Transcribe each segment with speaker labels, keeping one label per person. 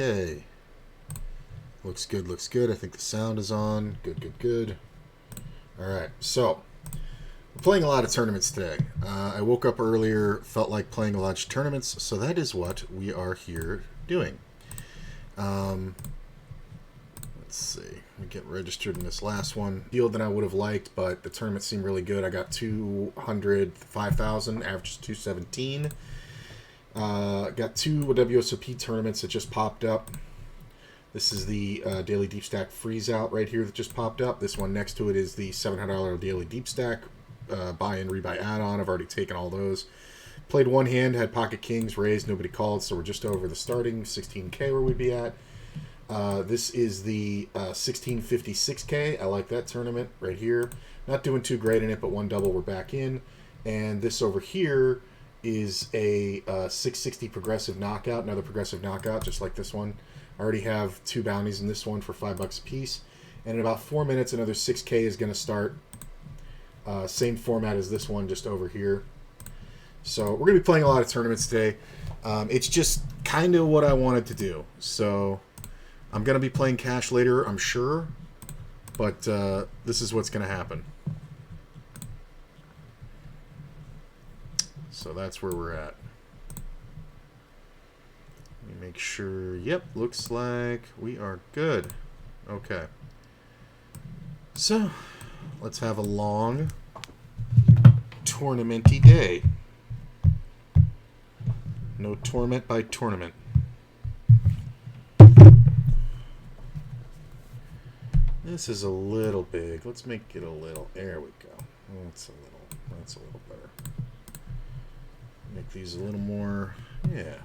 Speaker 1: Okay. Looks good, looks good. I think the sound is on. Good, good, good. Alright, so we're playing a lot of tournaments today. I woke up earlier, felt like playing a lot of tournaments, so that is what we are here doing. Let's see. Let me get registered in this last one. Field that I would have liked, but the tournament seemed really good. I got 205,000, average 217. Got two WSOP tournaments that just popped up. This is the Daily Deep Stack Freeze Out right here that just popped up. This one next to it is the $700 Daily Deep Stack buy and rebuy add-on. I've already taken all those. Played one hand, had Pocket Kings, raised, nobody called, so we're just over the starting 16K where we'd be at. This is the 1656K. I like that tournament right here. Not doing too great in it, but one double we're back in. And this over here is a 660 progressive knockout, another progressive knockout, just like this one. I already have two bounties in this one for $5 a piece. And in about 4 minutes, another 6K is going to start. Same format as this one, just over here. So we're going to be playing a lot of tournaments today. It's just kind of what I wanted to do. So I'm going to be playing cash later, I'm sure. But this is what's going to happen. So that's where we're at. Let me make sure. Yep, looks like we are good. Okay. So, let's have a long tournament-y day. No torment by tournament. This is a little big. Let's make it a little. There we go. That's a little better. Make these a little more. Yeah.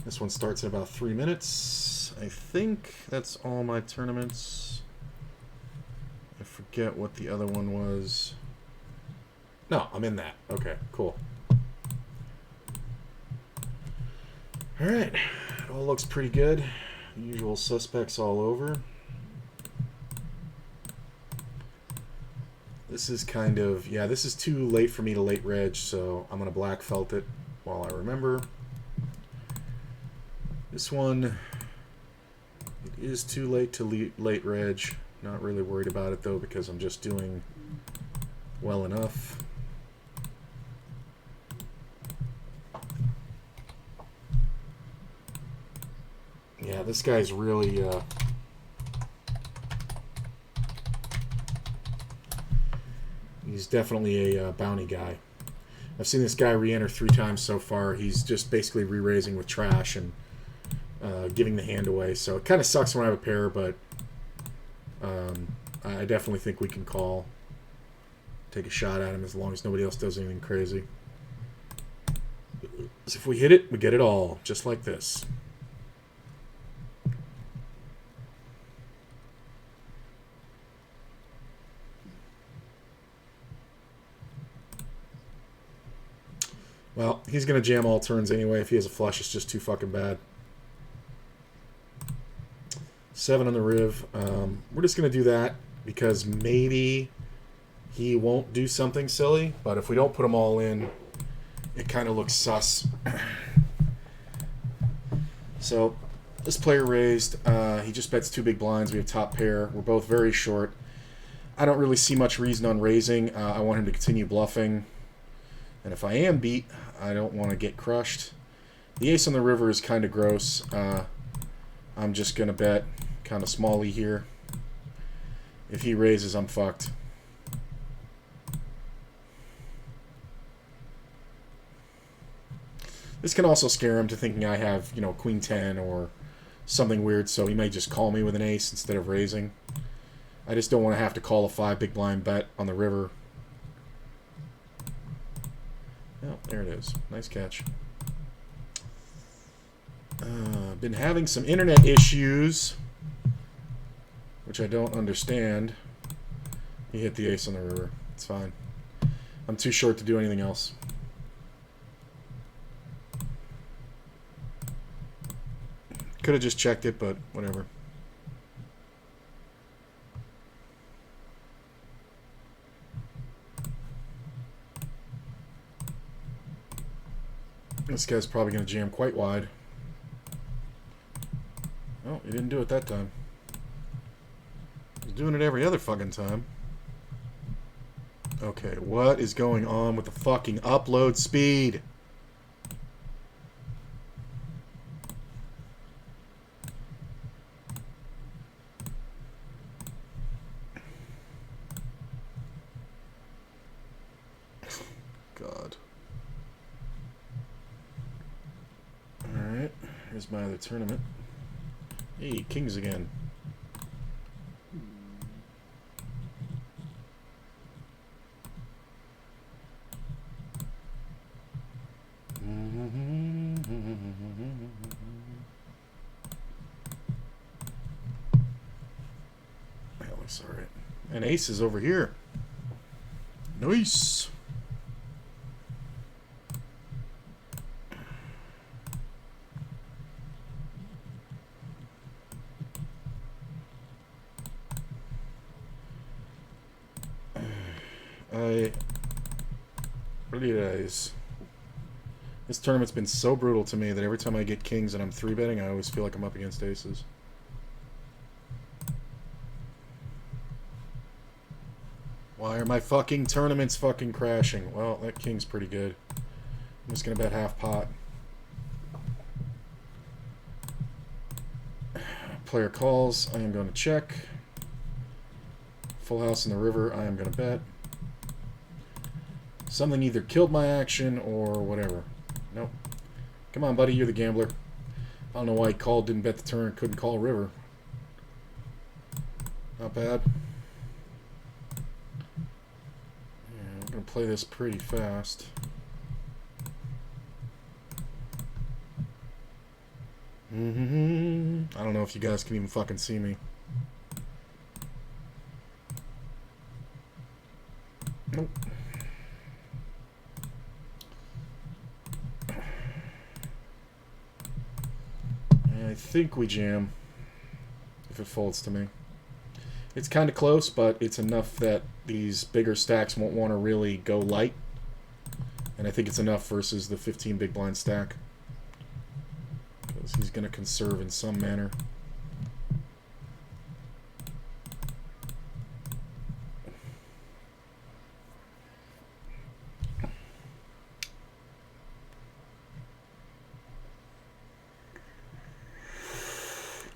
Speaker 1: This one starts in about 3 minutes. I think that's all my tournaments. I forget what the other one was. No, I'm in that. Okay, cool. Alright. It all looks pretty good. Usual suspects all over. This is kind of, yeah, this is too late for me to late reg, so I'm going to black felt it while I remember. This one, it is too late to late reg. Not really worried about it though because I'm just doing well enough. Yeah, this guy's really he's definitely a bounty guy. I've seen this guy re-enter 3 times so far. He's just basically re-raising with trash and giving the hand away. So it kind of sucks when I have a pair, but I definitely think we can call. Take a shot at him as long as nobody else does anything crazy. So if we hit it, we get it all, just like this. Well, he's going to jam all turns anyway. If he has a flush, it's just too fucking bad. 7 on the riv. We're just going to do that because maybe he won't do something silly. But if we don't put them all in, it kind of looks sus. So this player raised. He just bets 2 big blinds. We have top pair. We're both very short. I don't really see much reason on raising. I want him to continue bluffing. And if I am beat, I don't want to get crushed. The ace on the river is kind of gross. I'm just going to bet kind of smally here. If he raises, I'm fucked. This can also scare him to thinking I have, you know, queen 10 or something weird, so he may just call me with an ace instead of raising. I just don't want to have to call a 5 big blind bet on the river. Oh, there it is. Nice catch. Been having some internet issues, which I don't understand. He hit the ace on the river. It's fine. I'm too short to do anything else. Could have just checked it, but whatever. This guy's probably going to jam quite wide. Oh, he didn't do it that time. He's doing it every other fucking time. Okay, what is going on with the fucking upload speed? God. Alright, here's my other tournament. Hey, kings again. That looks alright. And ace is over here. Nice. I realize this tournament's been so brutal to me that every time I get kings and I'm 3-betting, I always feel like I'm up against aces. Why are my fucking tournaments fucking crashing? Well, that king's pretty good. I'm just gonna bet half pot. Player calls. I am going to check. Full house in the river. I am going to bet. Something either killed my action or whatever. Nope. Come on, buddy. You're the gambler. I don't know why he called, didn't bet the turn, couldn't call river. Not bad. Yeah, I'm going to play this pretty fast. I don't know if you guys can even fucking see me. Nope. I think we jam if it folds to me. It's kind of close, but it's enough that these bigger stacks won't want to really go light. And I think it's enough versus the 15 big blind stack. Because he's going to conserve in some manner.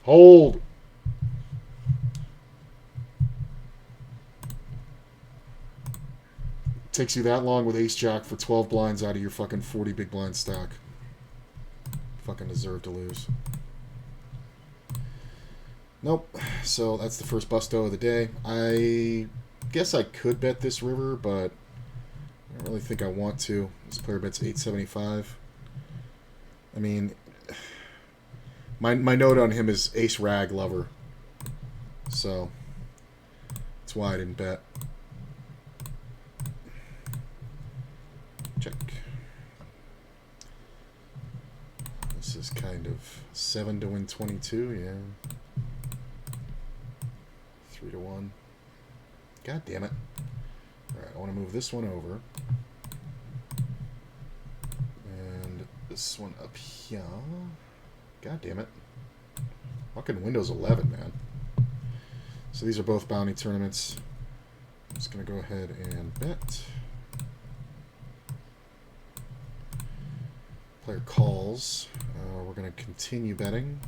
Speaker 1: Hold. Takes you that long with ace jack for 12 blinds out of your fucking 40 big blind stack. Fucking deserve to lose. Nope. So that's the first busto of the day. I guess I could bet this river, but I don't really think I want to. This player bets 875. I mean, my note on him is ace rag lover. So that's why I didn't bet. Check. This is kind of 7 to win 22, yeah. 3 to 1. God damn it. Alright, I want to move this one over. And this one up here. God damn it. Fucking Windows 11, man. So these are both bounty tournaments. I'm just going to go ahead and bet. Player calls. We're going to continue betting.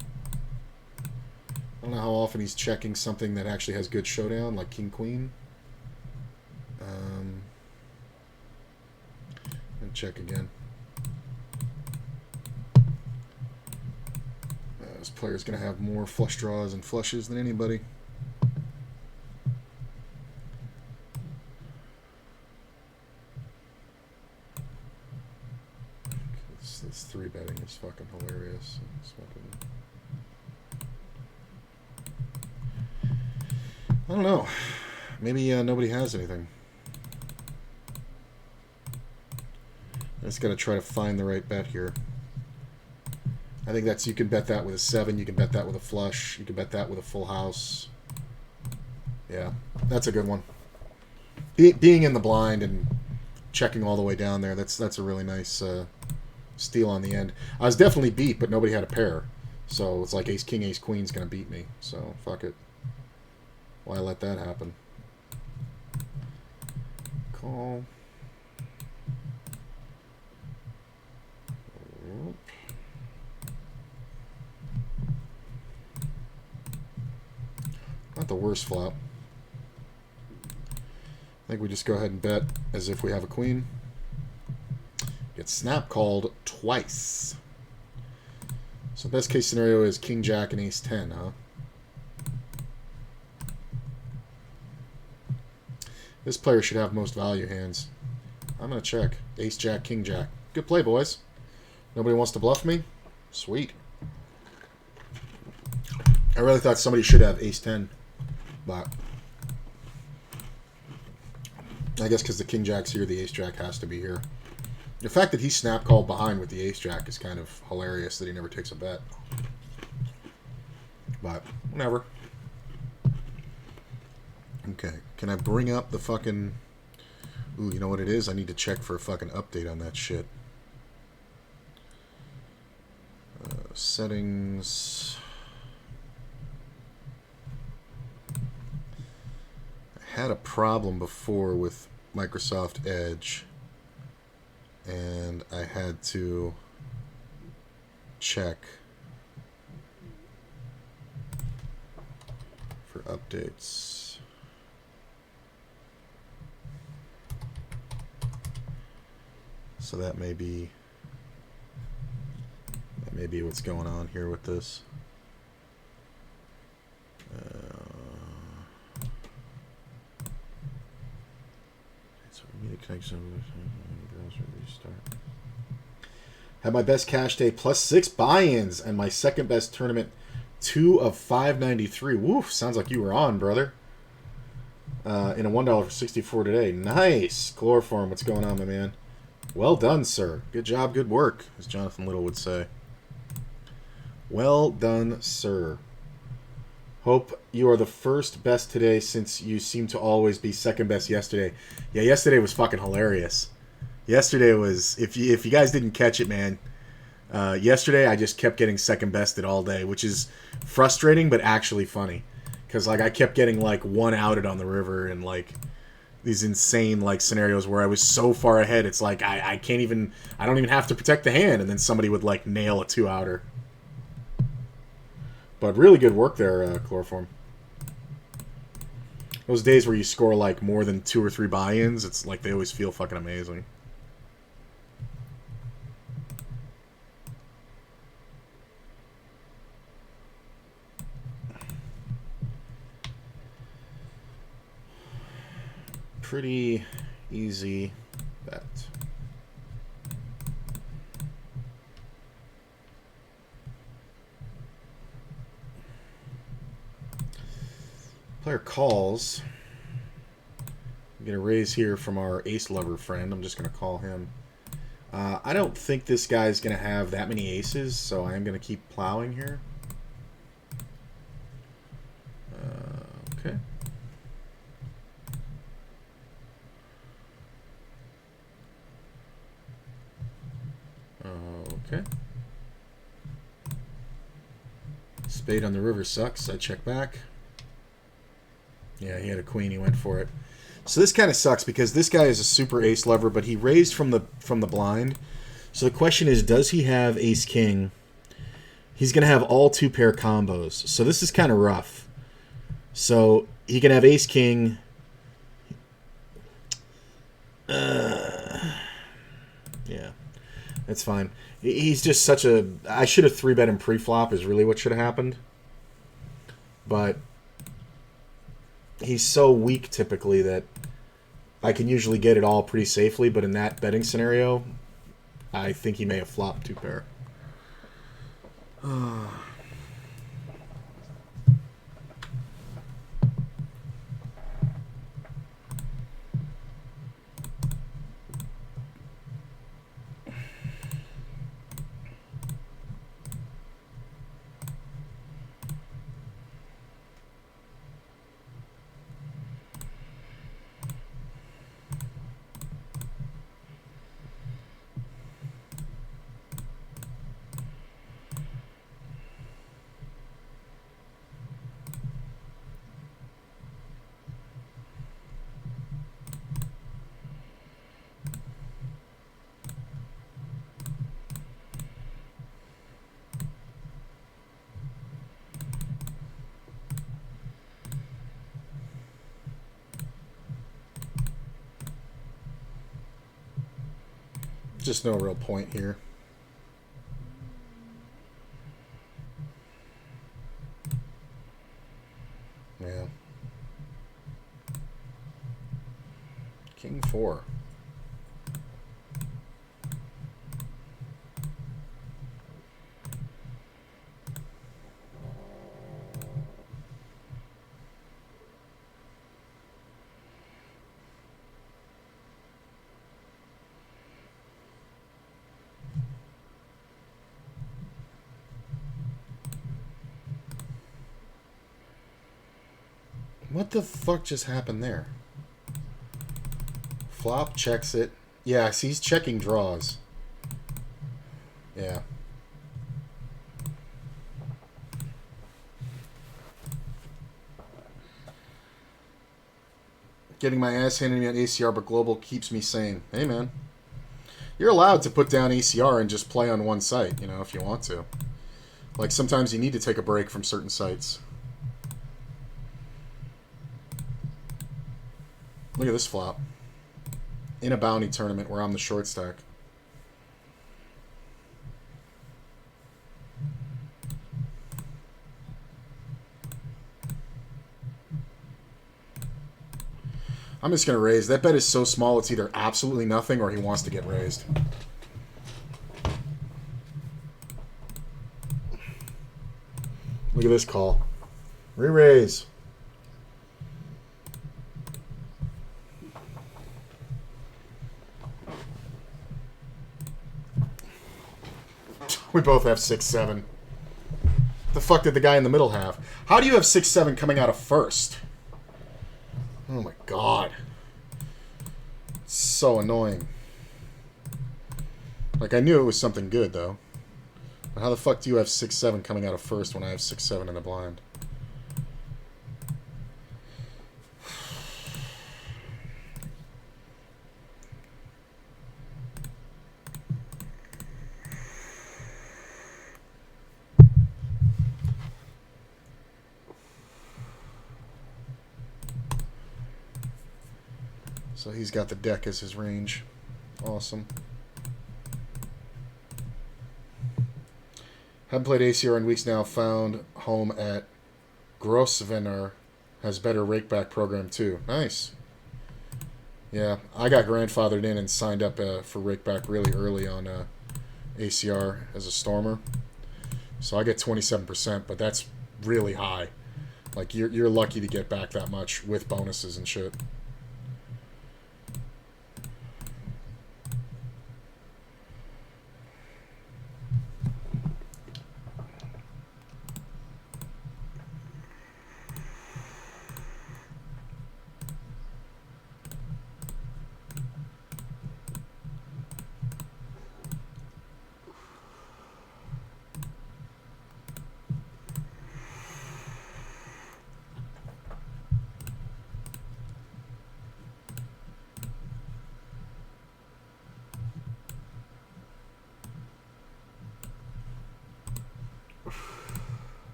Speaker 1: I don't know how often he's checking something that actually has good showdown, like King Queen. And check again. This player's going to have more flush draws and flushes than anybody. This 3-betting is fucking hilarious. It's fucking... I don't know. Maybe nobody has anything. I just got to try to find the right bet here. I think that's, you can bet that with a 7, you can bet that with a flush, you can bet that with a full house. Yeah, that's a good one. Being in the blind and checking all the way down there, that's a really nice steal on the end. I was definitely beat, but nobody had a pair. So it's like ace king, ace queen's gonna beat me. So fuck it. Why let that happen? Call. Not the worst flop. I think we just go ahead and bet as if we have a queen. Get snap called twice. So best case scenario is king jack and ace 10, huh? This player should have most value hands. I'm going to check. Ace jack, king jack. Good play, boys. Nobody wants to bluff me? Sweet. I really thought somebody should have ace 10. But I guess because the king jack's here, the ace jack has to be here. The fact that he snap called behind with the ace jack is kind of hilarious that he never takes a bet. But whatever. Okay, can I bring up the fucking... Ooh, you know what it is? I need to check for a fucking update on that shit. Settings... I had a problem before with Microsoft Edge, and I had to check for updates. So that may be what's going on here with this. So immediate connection. Browser restart. Had my best cash day plus 6 buy-ins and my second best tournament 2 of 593. Woof! Sounds like you were on, brother. In a $1 for 64 today. Nice, Chloroform. What's going on, my man? Well done, sir. Good job, good work, as Jonathan Little would say. Well done, sir. Hope you are the first best today since you seem to always be second best yesterday. Yeah, yesterday was fucking hilarious. Yesterday was, if you guys didn't catch it, man, yesterday I just kept getting second bested all day, which is frustrating but actually funny. Because, like, I kept getting, like, one outed on the river and, like, these insane, like, scenarios where I was so far ahead, it's like I can't even, I don't even have to protect the hand, and then somebody would, like, nail a 2-outer. But really good work there, Chloroform. Those days where you score, like, more than 2 or 3 buy-ins, it's like they always feel fucking amazing. Pretty easy bet. Player calls. I'm going to raise here from our ace lover friend. I'm just going to call him. I don't think this guy's going to have that many aces, so I am going to keep plowing here. Okay. Okay. Spade on the river sucks. I check back. Yeah, he had a queen. He went for it. So this kind of sucks because this guy is a super ace lover, but he raised from the blind. So the question is, does he have ace king? He's going to have all 2-pair combos. So this is kind of rough. So he can have ace king. Yeah, that's fine. He's just such a... I should have 3-bet him pre-flop is really what should have happened. But he's so weak typically that I can usually get it all pretty safely. But in that betting scenario, I think he may have flopped 2-pair. Just no real point here. Yeah. King 4. What the fuck just happened there? Flop checks it. Yeah, see, he's checking draws. Yeah. Getting my ass handed to me on ACR, but global keeps me sane. Hey, man. You're allowed to put down ACR and just play on one site, you know, if you want to. Like, sometimes you need to take a break from certain sites. Look at this flop. In a bounty tournament where I'm the short stack. I'm just going to raise. That bet is so small, it's either absolutely nothing or he wants to get raised. Look at this call. Re-raise. We both have 6-7. The fuck did the guy in the middle have? How do you have 6-7 coming out of first? Oh my god. It's so annoying. Like, I knew it was something good, though. But how the fuck do you have 6-7 coming out of first when I have 6-7 in the blind? So he's got the deck as his range. Awesome. Haven't played ACR in weeks now. Found home at Grosvenor. Has better rakeback program too. Nice. Yeah, I got grandfathered in and signed up for rakeback really early on ACR as a stormer. So I get 27%, but that's really high. Like, you're lucky to get back that much with bonuses and shit.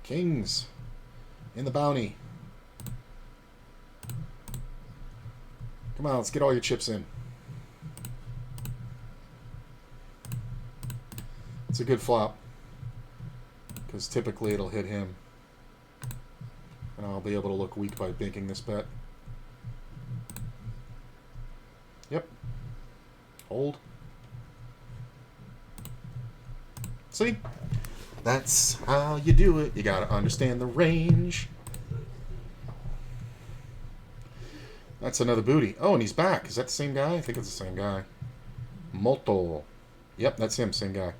Speaker 1: Kings in the bounty. Come on, let's get all your chips in. It's a good flop because typically it'll hit him. And I'll be able to look weak by banking this bet. Yep. Hold. See? That's how you do it. You gotta understand the range. That's another booty. Oh, and he's back. Is that the same guy? I think it's the same guy. Molto. Yep, that's him. Same guy.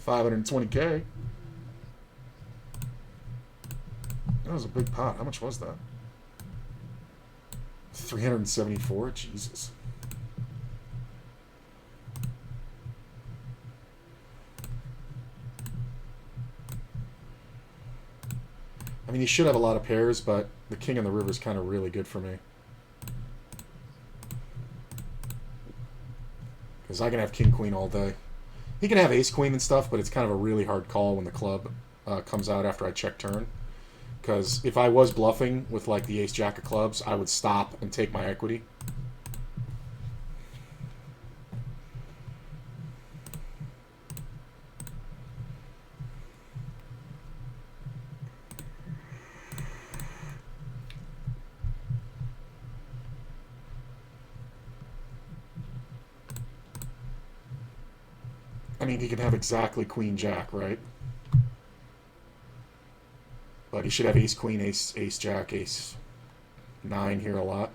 Speaker 1: $520K. That was a big pot. How much was that? 374? Jesus. I mean, he should have a lot of pairs, but the king and the river is kind of really good for me. Because I can have king-queen all day. He can have ace queen and stuff, but it's kind of a really hard call when the club comes out after I check turn. Because if I was bluffing with like the ace jack of clubs, I would stop and take my equity. I mean, he can have exactly queen jack, right? But he should have ace queen, ace jack, ace 9 here a lot.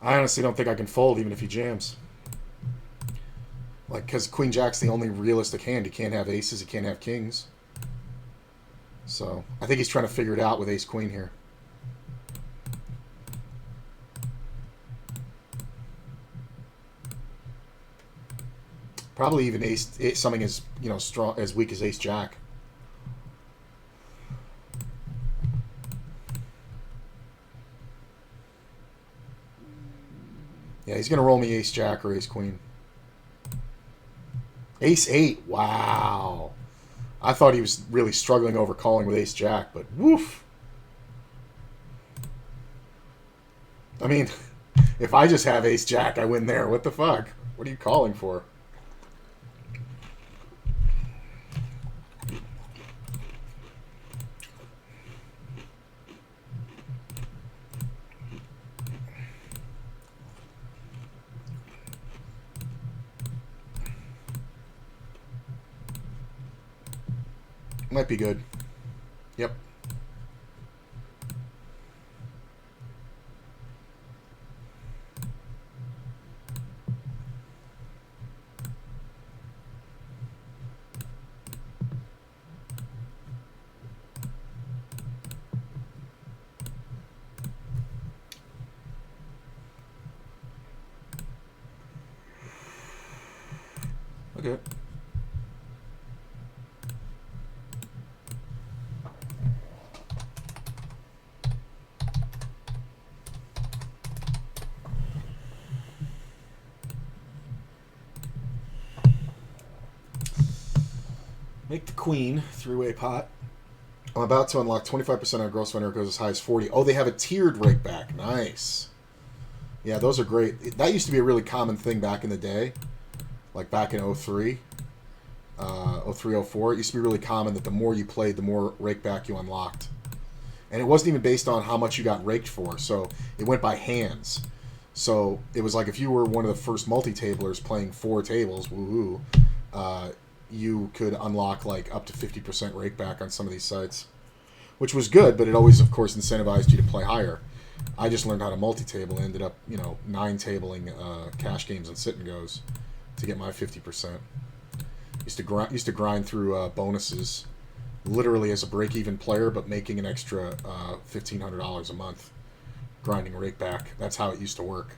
Speaker 1: I honestly don't think I can fold even if he jams. Like, because queen jack's the only realistic hand. He can't have aces, he can't have kings. So I think he's trying to figure it out with ace queen here. Probably even ace something as strong as weak as ace jack. Yeah, he's gonna roll me ace jack or ace queen. Ace 8. Wow. I thought he was really struggling over calling with ace jack, but woof. I mean, if I just have ace jack, I win there. What the fuck? What are you calling for? Might be good. Yep. Okay. Make the queen, three-way pot. I'm about to unlock 25% on gross winner goes as high as 40. Oh, they have a tiered rake back. Nice. Yeah, those are great. That used to be a really common thing back in the day. Like back in 03, 03, 04. It used to be really common that the more you played, the more rake back you unlocked. And it wasn't even based on how much you got raked for. So it went by hands. So it was like if you were one of the first multi-tablers playing 4 tables, woohoo, you could unlock like up to 50% rake back on some of these sites, which was good, but it always, of course, incentivized you to play higher. I just learned how to multi-table, ended up, 9-tabling cash games and sit and goes to get my 50%. Used to grind through bonuses, literally as a break-even player, but making an extra $1,500 a month, grinding rake back. That's how it used to work.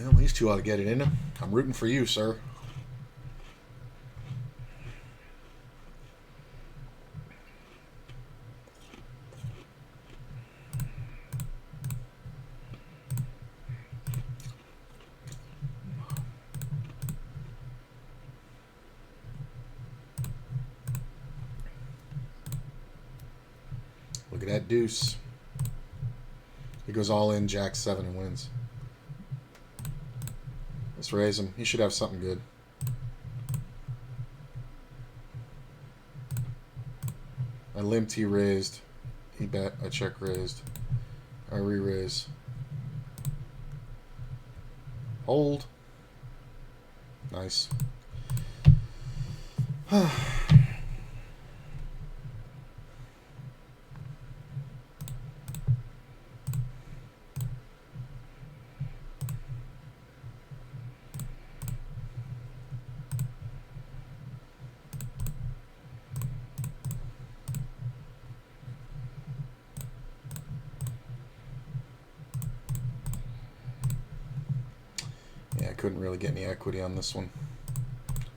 Speaker 1: Well, these two ought to get it in them. I'm rooting for you, sir. Look at that deuce. He goes all in, jack 7 and wins. Let's raise him. He should have something good. I limped, he raised. He bet, I check raised. I re-raise. Hold. Nice. couldn't really get any equity on this one.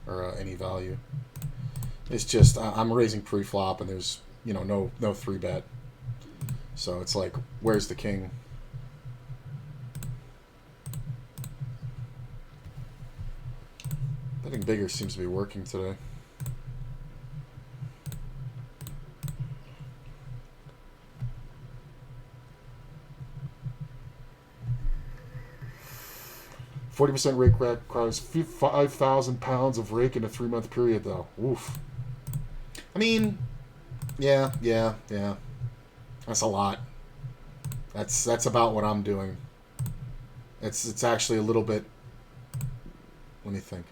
Speaker 1: Or any value. It's just, I'm raising pre-flop and there's, you know, no 3-bet. So it's like, where's the king? Betting bigger seems to be working today. %40 rake requires 5,000 pounds of rake in a 3-month period, though. Oof. I mean, yeah. That's a lot. That's about what I'm doing. It's actually a little bit. Let me think.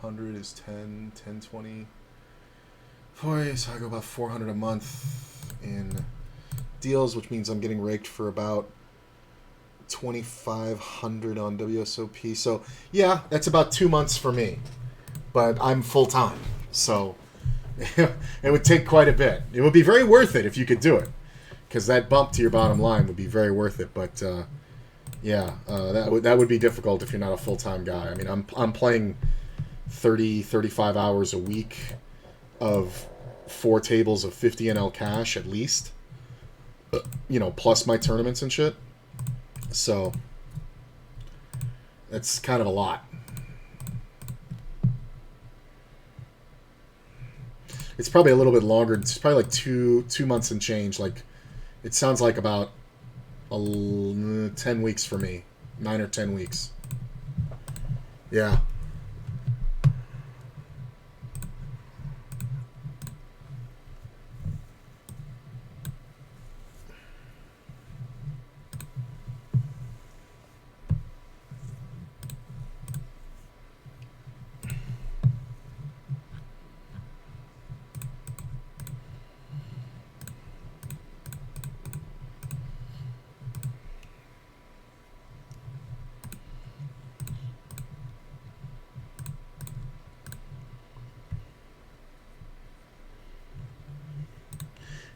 Speaker 1: 100 is 10, 20. Boy, so I go about 400 a month in deals, which means I'm getting raked for about 2,500 on WSOP. So yeah, that's about 2 months for me, but I'm full time, so it would take quite a bit. It would be very worth it if you could do it, because that bump to your bottom line would be very worth it. But that would be difficult if you're not a full time guy. I mean, I'm playing 35 hours a week of 4 tables of 50 NL cash at least, you know, plus my tournaments and shit. So that's kind of a lot. It's probably a little bit longer. It's probably like two months and change. Like, it sounds like about 10 weeks for me. 9 or 10 weeks. Yeah.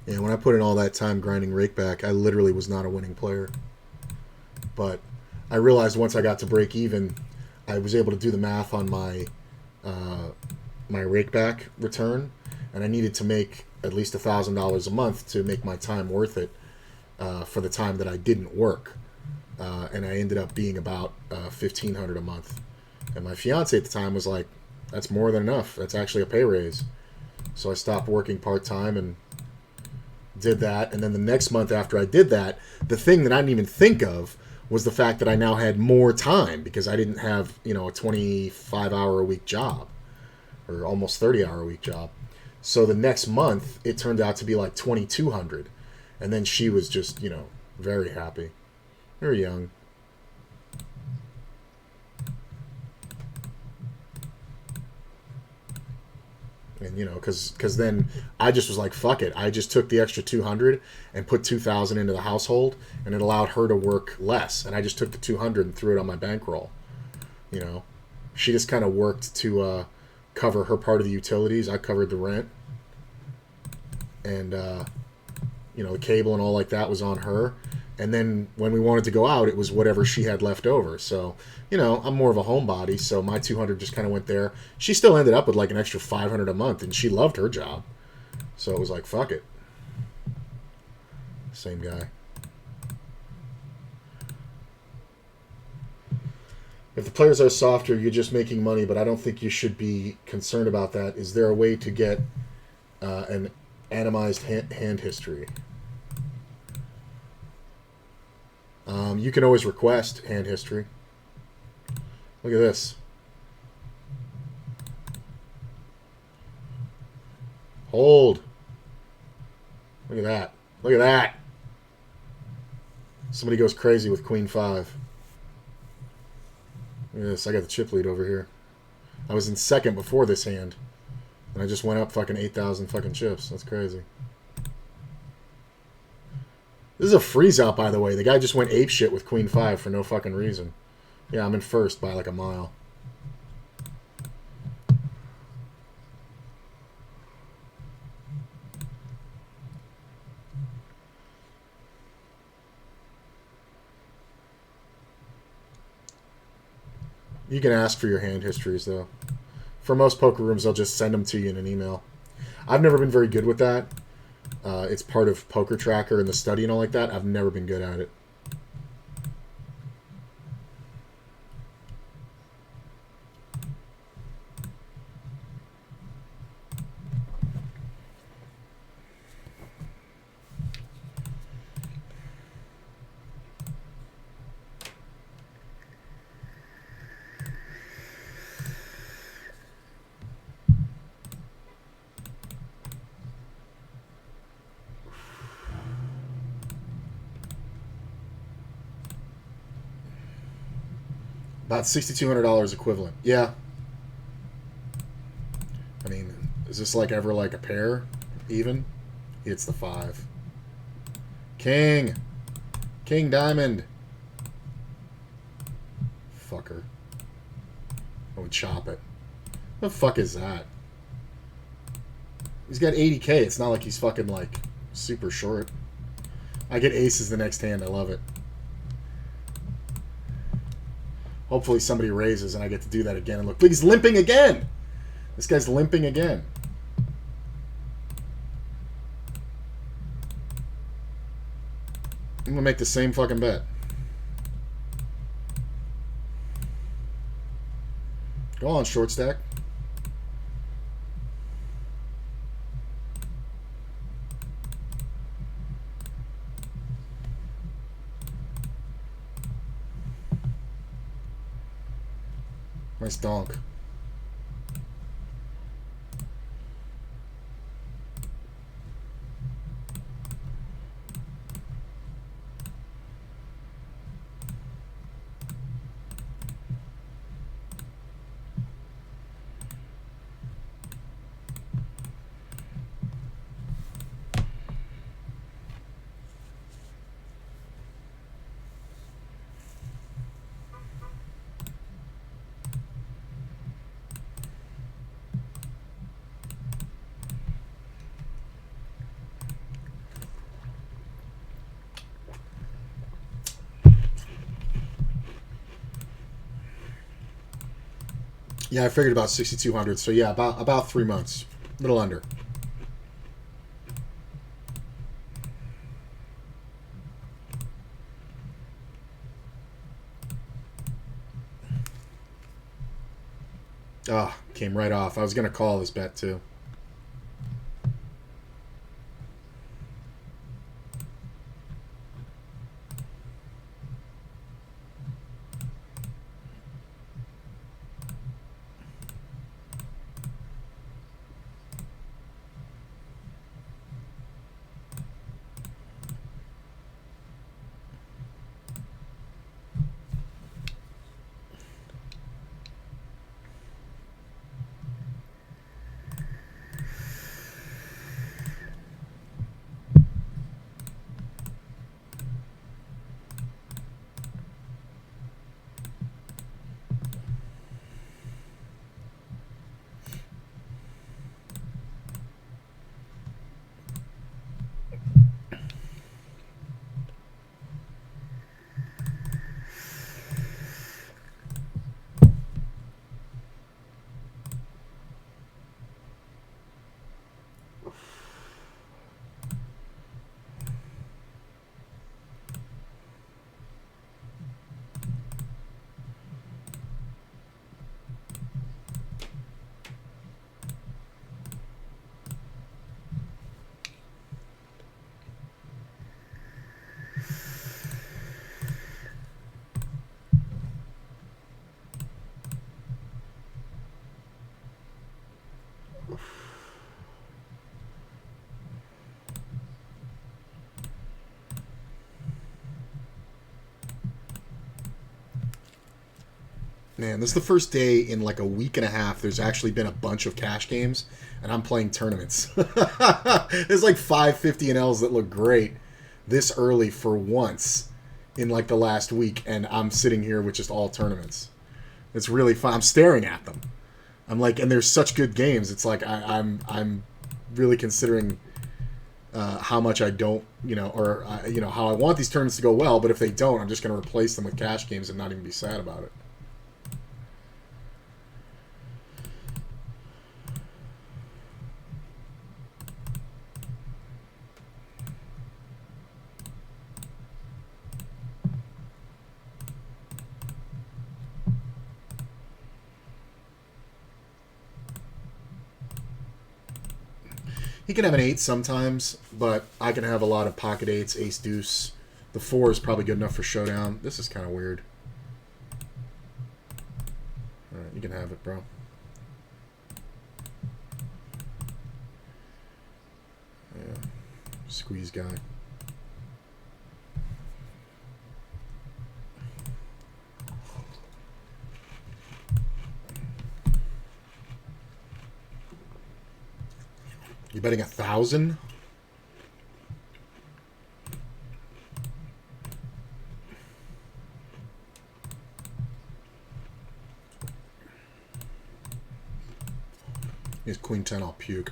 Speaker 1: Yeah, when I put in all that time grinding rake back, I literally was not a winning player. But I realized once I got to break even, I was able to do the math on my my rake back return, and I needed to make at least $1,000 a month to make my time worth it for the time that I didn't work. And I ended up being about $1,500 a month. And my fiance at the time was like, "That's more than enough. That's actually a pay raise." So I stopped working part time and did that. And then the next month after I did that, the thing that I didn't even think of was the fact that I now had more time because I didn't have, you know, a 25-hour-a-week job or almost 30-hour-a-week job. So the next month, it turned out to be like 2,200. And then she was just, you know, very happy. Very young. And, you know, because then I just was like, fuck it. I just took the extra 200 and put 2,000 into the household, and it allowed her to work less. And I just took the 200 and threw it on my bankroll. You know, she just kind of worked to cover her part of the utilities. I covered the rent. And, you know, the cable and all like that was on her. And then when we wanted to go out, it was whatever she had left over. So, you know, I'm more of a homebody, so my 200 just kind of went there. She still ended up with like an extra 500 a month, and she loved her job. So it was like, fuck it. Same guy. If the players are softer, you're just making money, but I don't think you should be concerned about that. Is there a way to get an atomized hand history? You can always request hand history. Look at this. Hold. Look at that. Look at that. Somebody goes crazy with Queen 5. Look at this. I got the chip lead over here. I was in second before this hand. And I just went up fucking 8,000 fucking chips. That's crazy. This is a freeze out, by the way. The guy just went apeshit with Queen 5 for no fucking reason. Yeah, I'm in first by like a mile. You can ask for your hand histories, though. For most poker rooms, they'll just send them to you in an email. I've never been very good with that. It's part of Poker Tracker and the study and all like that. I've never been good at it. About $6,200 equivalent. Yeah. I mean, is this like ever like a pair? Even? It's the 5. King! King Diamond! Fucker. I would chop it. What the fuck is that? He's got 80k. It's not like he's fucking like super short. I get aces the next hand. I love it. Hopefully somebody raises and I get to do that again. And look, he's limping again. This guy's limping again. I'm going to make the same fucking bet. Go on, short stack. Nice donk. Yeah, I figured about 6,200. So yeah, about 3 months, a little under. Ah, came right off. I was gonna call this bet too. Man, this is the first day in like a week and a half there's actually been a bunch of cash games, and I'm playing tournaments. There's like 550 Ls that look great this early for once in like the last week, and I'm sitting here with just all tournaments. It's really fun. I'm staring at them. I'm like, and there's such good games. It's like I'm really considering how much I don't, or how I want these tournaments to go well. But if they don't, I'm just going to replace them with cash games and not even be sad about it. He can have an 8 sometimes, but I can have a lot of pocket 8s, ace deuce. The 4 is probably good enough for showdown. This is kind of weird. Alright, you can have it, bro. Yeah. Squeeze guy. You betting 1,000? He's queen 10, I'll puke.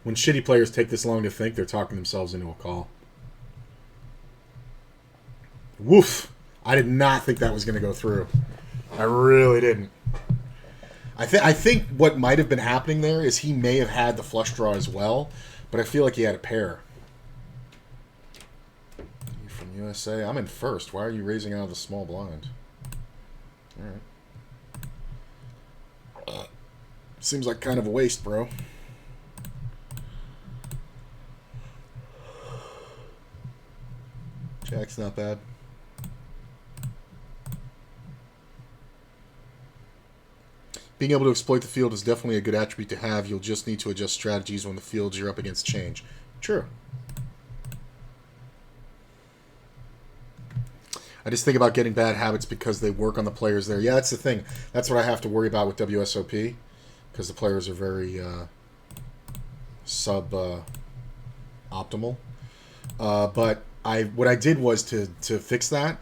Speaker 1: When shitty players take this long to think, they're talking themselves into a call. Woof! I did not think that was going to go through. I really didn't. I think what might have been happening there is he may have had the flush draw as well, but I feel like he had a pair. You from USA? I'm in first. Why are you raising out of the small blind? Alright. Seems like kind of a waste, bro. Jack's not bad. Being able to exploit the field is definitely a good attribute to have. You'll just need to adjust strategies when the fields you're up against change. True. I just think about getting bad habits because they work on the players there. Yeah, that's the thing. That's what I have to worry about with WSOP, because the players are very sub-optimal. But what I did was to fix that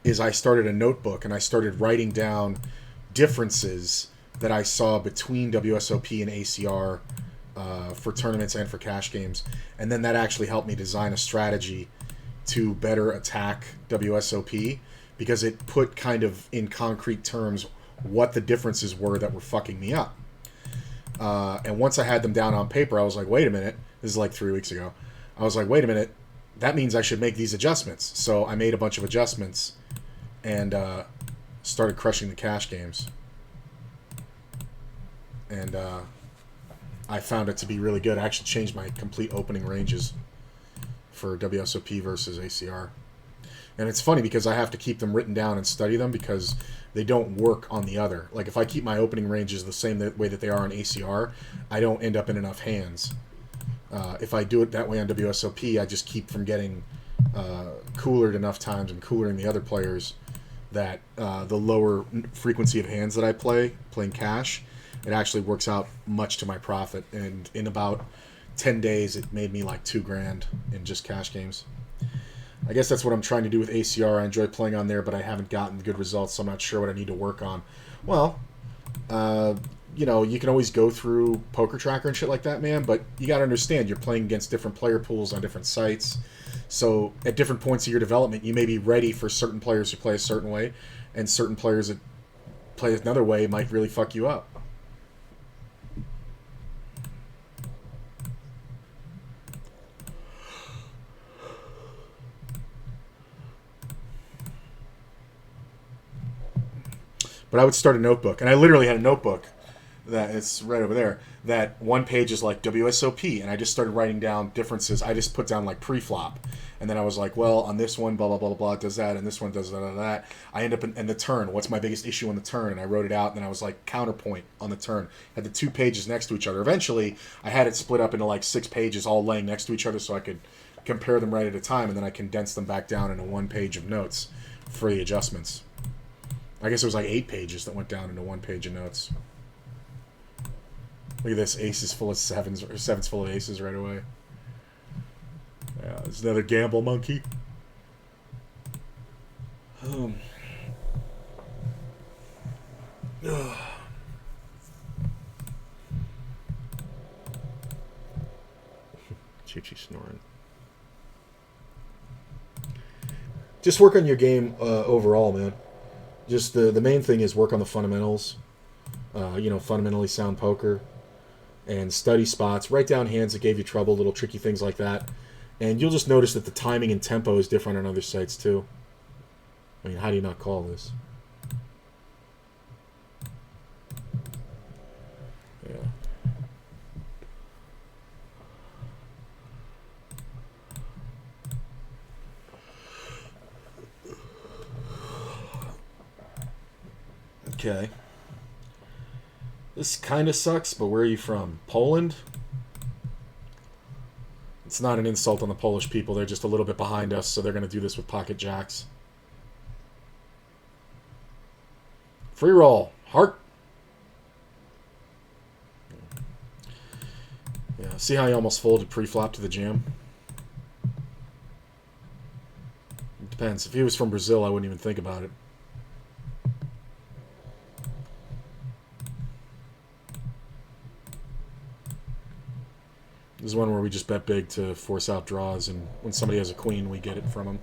Speaker 1: is I started a notebook and I started writing down differences that I saw between WSOP and ACR for tournaments and for cash games. And then that actually helped me design a strategy to better attack WSOP, because it put kind of in concrete terms what the differences were that were fucking me up. And once I had them down on paper, I was like, wait a minute. This is like 3 weeks ago. I was like, wait a minute. That means I should make these adjustments. So I made a bunch of adjustments and started crushing the cash games. And I found it to be really good. I actually changed my complete opening ranges for WSOP versus ACR. And it's funny because I have to keep them written down and study them because they don't work on the other. Like if I keep my opening ranges the same way that they are on ACR, I don't end up in enough hands. If I do it that way on WSOP, I just keep from getting coolered enough times and coolering the other players that the lower frequency of hands that I playing cash, it actually works out much to my profit. And in about 10 days, it made me like $2,000 in just cash games. I guess that's what I'm trying to do with ACR. I enjoy playing on there, but I haven't gotten good results, so I'm not sure what I need to work on. Well, you know, you can always go through Poker Tracker and shit like that, man, but you got to understand you're playing against different player pools on different sites. So at different points of your development, you may be ready for certain players who play a certain way, and certain players that play another way might really fuck you up. But I would start a notebook, and I literally had a notebook that it's right over there, that one page is like WSOP, and I just started writing down differences. I just put down like pre-flop, and then I was like, well, on this one, blah, blah, blah, blah, blah, it does that, and this one does that. I end up in the turn. What's my biggest issue on the turn? And I wrote it out, and then I was like, counterpoint on the turn. Had the 2 pages next to each other. Eventually, I had it split up into like 6 pages all laying next to each other so I could compare them right at a time, and then I condensed them back down into 1 page of notes for the adjustments. I guess it was like 8 pages that went down into 1 page of notes. Look at this. Aces full of sevens, or sevens full of aces right away. Yeah, there's another gamble monkey. Chi-Chi snoring. Just work on your game overall, man. Just the main thing is work on the fundamentals. You know, fundamentally sound poker. And study spots. Write down hands that gave you trouble, little tricky things like that. And you'll just notice that the timing and tempo is different on other sites too. I mean, how do you not call this? Okay. This kind of sucks, but where are you from? Poland? It's not an insult on the Polish people. They're just a little bit behind us, so they're going to do this with pocket jacks. Free roll. Heart. Yeah, see how he almost folded pre-flop to the jam? It depends. If he was from Brazil, I wouldn't even think about it. This is one where we just bet big to force out draws, and when somebody has a queen, we get it from them.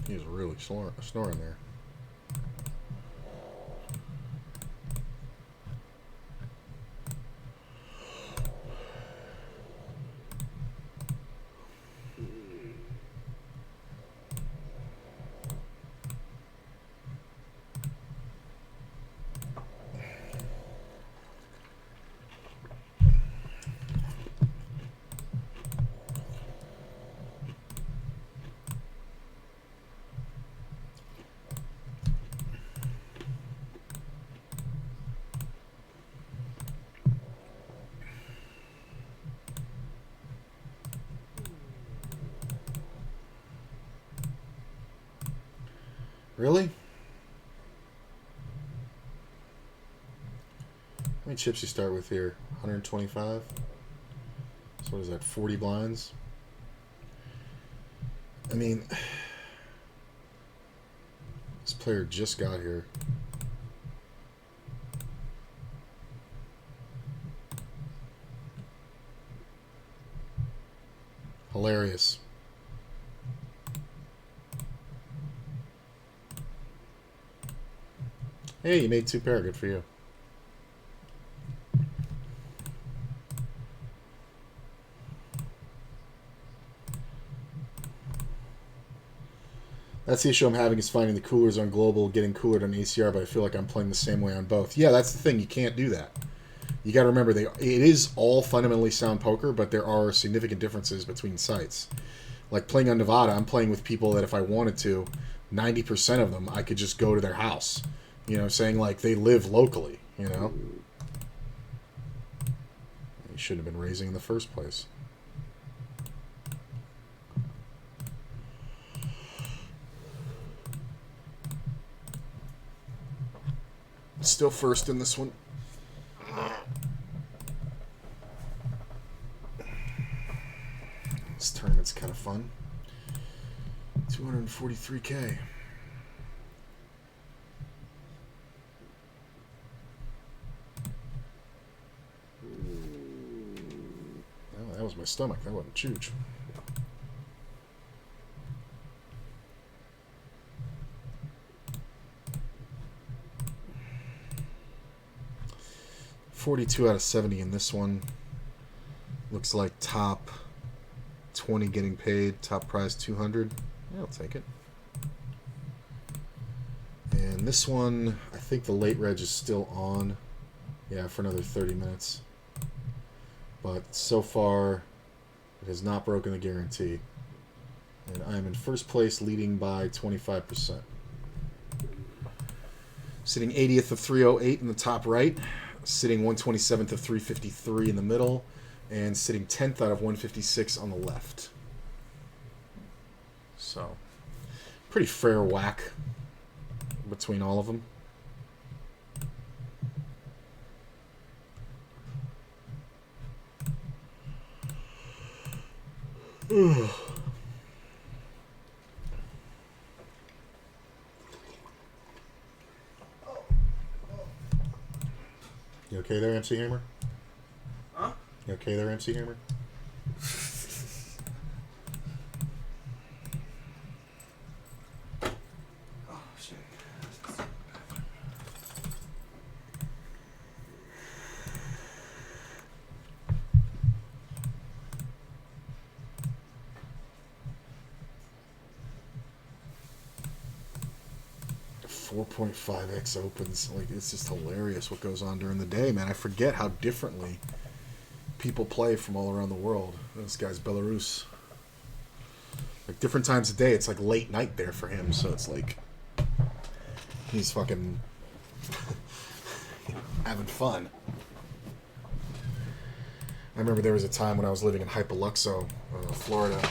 Speaker 1: He's really snoring there. Really? How many chips you start with here? 125? So what is that, 40 blinds? I mean, this player just got here. Hilarious. Hey, you made 2 pair. Good for you. That's the issue I'm having, is finding the coolers on Global, getting coolered on ACR, but I feel like I'm playing the same way on both. Yeah, that's the thing. You can't do that. You got to remember, it is all fundamentally sound poker, but there are significant differences between sites. Like playing on Nevada, I'm playing with people that if I wanted to, 90% of them, I could just go to their house. You know, saying like they live locally, you know? You shouldn't have been raising in the first place. Still first in this one. This tournament's kind of fun. 243K. Oh, that was my stomach. That wasn't Chooch. 42 out of 70 in this one. Looks like top 20 getting paid. Top prize 200. Yeah, I'll take it. And this one, I think the late reg is still on. Yeah, for another 30 minutes. But so far, it has not broken the guarantee. And I am in first place, leading by 25%. Sitting 80th of 308 in the top right. Sitting 127th of 353 in the middle. And sitting 10th out of 156 on the left. So, pretty fair whack between all of them. Ugh. You okay there, MC Hammer?
Speaker 2: Huh?
Speaker 1: You okay there, MC Hammer?
Speaker 2: Oh, shit.
Speaker 1: 4.5x opens. Like, it's just hilarious what goes on during the day, man. I forget how differently people play from all around the world. This guy's Belarus. Like, different times of day, it's like late night there for him, so it's like he's fucking having fun. I remember there was a time when I was living in Hypoluxo, Florida.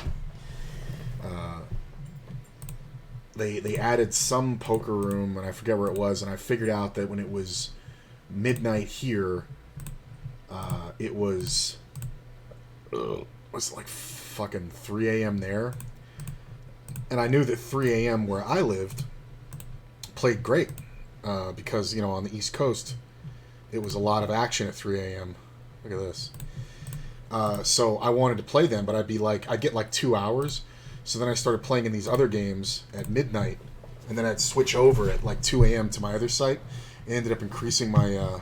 Speaker 1: They added some poker room, and I forget where it was, and I figured out that when it was midnight here, it was like fucking 3 a.m. there. And I knew that 3 a.m. where I lived played great, because, you know, on the East Coast, it was a lot of action at 3 a.m. Look at this. So I wanted to play them, but I'd get like 2 hours. So then I started playing in these other games at midnight, and then I'd switch over at like 2 a.m. to my other site. It ended up increasing my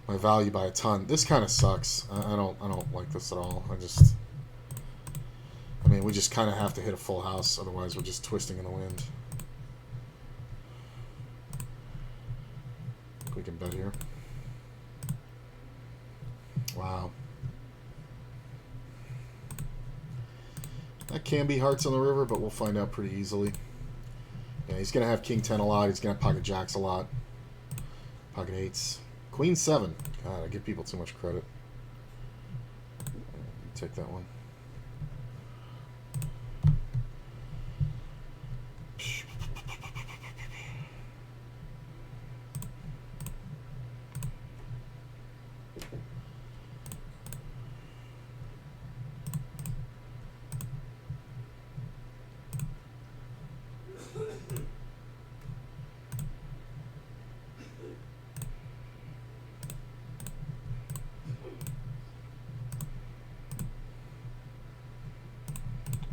Speaker 1: my value by a ton. This kind of sucks. I don't like this at all. I mean, we just kind of have to hit a full house, otherwise we're just twisting in the wind. We can bet here. Wow. That can be hearts on the river, but we'll find out pretty easily. Yeah, he's going to have King 10 a lot. He's going to have pocket jacks a lot. Pocket 8s. Queen 7. God, I give people too much credit. Take that one.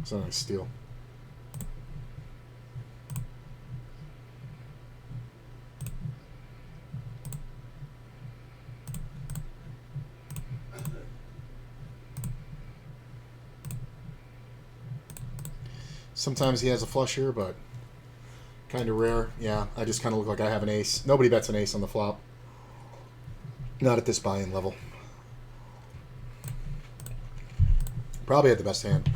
Speaker 1: It's a nice steal. Sometimes he has a flush here, but kind of rare. Yeah, I just kind of look like I have an ace. Nobody bets an ace on the flop. Not at this buy-in level. Probably had the best hand.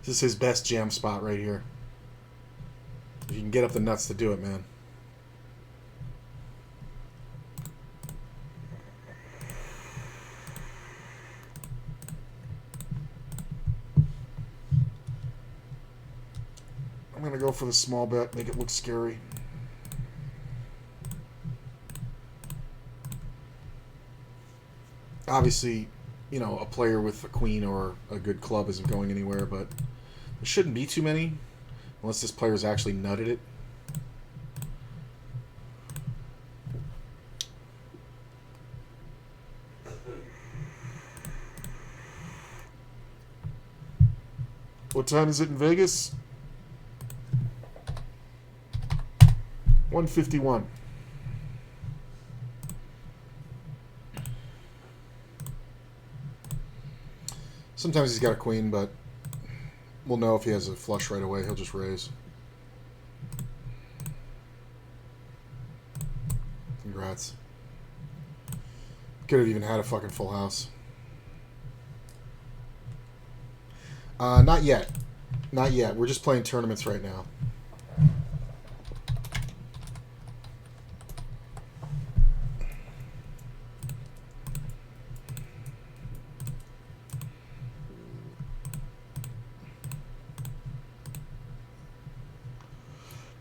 Speaker 1: This is his best jam spot right here. If you can get up the nuts to do it, man. going to go for the small bet, make it look scary. Obviously, you know, a player with a queen or a good club isn't going anywhere, but there shouldn't be too many, unless this player's actually nutted it. What time is it in Vegas? 1:51. Sometimes he's got a queen, but we'll know if he has a flush right away. He'll just raise. Congrats. Could have even had a fucking full house. Not yet. Not yet. We're just playing tournaments right now.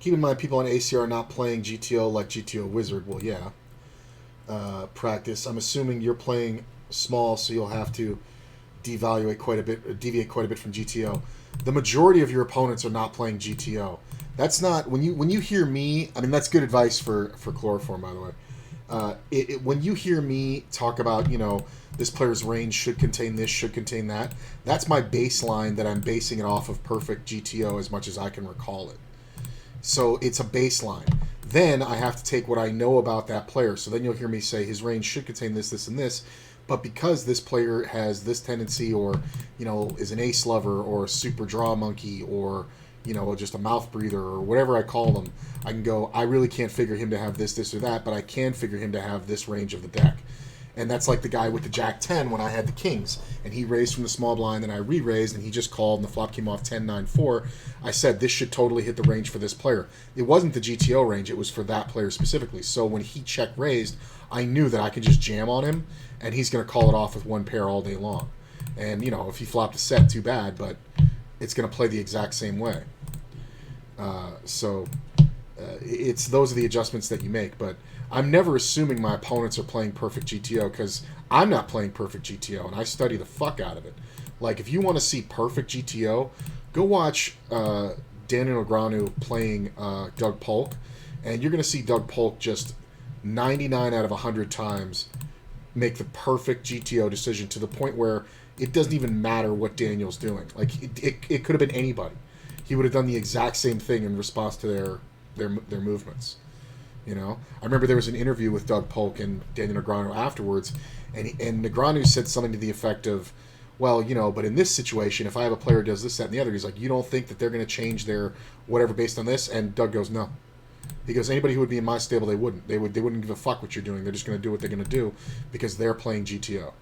Speaker 1: Keep in mind, people on ACR are not playing GTO like GTO Wizard. Well, yeah. Practice. I'm assuming you're playing small, so you'll have to deviate quite a bit from GTO. The majority of your opponents are not playing GTO. That's not when you hear me. I mean, that's good advice for chloroform, by the way. When you hear me talk about, you know, this player's range should contain this, should contain that. That's my baseline that I'm basing it off of perfect GTO as much as I can recall it. So it's a baseline. Then I have to take what I know about that player. So then you'll hear me say his range should contain this, this, and this. But because this player has this tendency, or, you know, is an ace lover or a super draw monkey, or, you know, just a mouth breather, or whatever I call them, I can go, I really can't figure him to have this, this, or that, but I can figure him to have this range of the deck. And that's like the guy with the Jack 10 when I had the Kings. And he raised from the small blind, and I re-raised, and he just called, and the flop came off 10-9-4. I said, this should totally hit the range for this player. It wasn't the GTO range, it was for that player specifically. So when he check-raised, I knew that I could just jam on him, and he's going to call it off with one pair all day long. And, you know, if he flopped a set, too bad, but it's going to play the exact same way. It's those are the adjustments that you make, but I'm never assuming my opponents are playing perfect GTO, because I'm not playing perfect GTO, and I study the fuck out of it. Like, if you want to see perfect GTO, go watch Daniel Negreanu playing Doug Polk, and you're going to see Doug Polk just 99 out of 100 times make the perfect GTO decision, to the point where it doesn't even matter what Daniel's doing. Like, it could have been anybody. He would have done the exact same thing in response to their movements. You know, I remember there was an interview with Doug Polk and Daniel Negreanu afterwards, and Negreanu said something to the effect of, well, you know, but in this situation, if I have a player who does this, that, and the other, he's like, you don't think that they're going to change their whatever based on this? And Doug goes, no. He goes, anybody who would be in my stable, they wouldn't. They wouldn't give a fuck what you're doing. They're just going to do what they're going to do because they're playing GTO.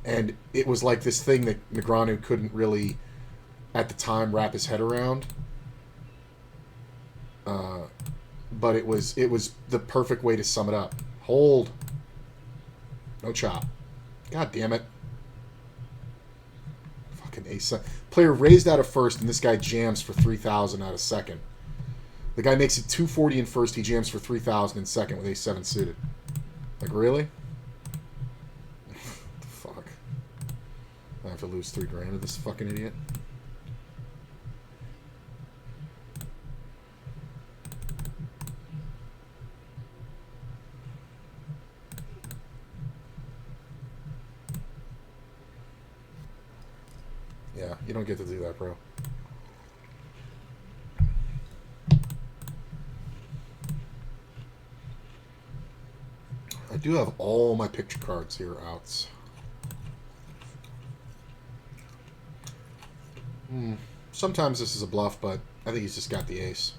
Speaker 1: And it was like this thing that Negreanu couldn't really, at the time, wrap his head around. But it was the perfect way to sum it up. Hold. No chop. God damn it. Fucking ace. Player raised out of first, and this guy jams for 3,000 out of second. The guy makes it 240 in first. He jams for 3,000 in second with ace-7 suited. Like, really? Fuck. I have to lose $3,000 to this fucking idiot. Yeah, you don't get to do that, bro. I do have all my picture cards here out. Sometimes this is a bluff, but I think he's just got the ace.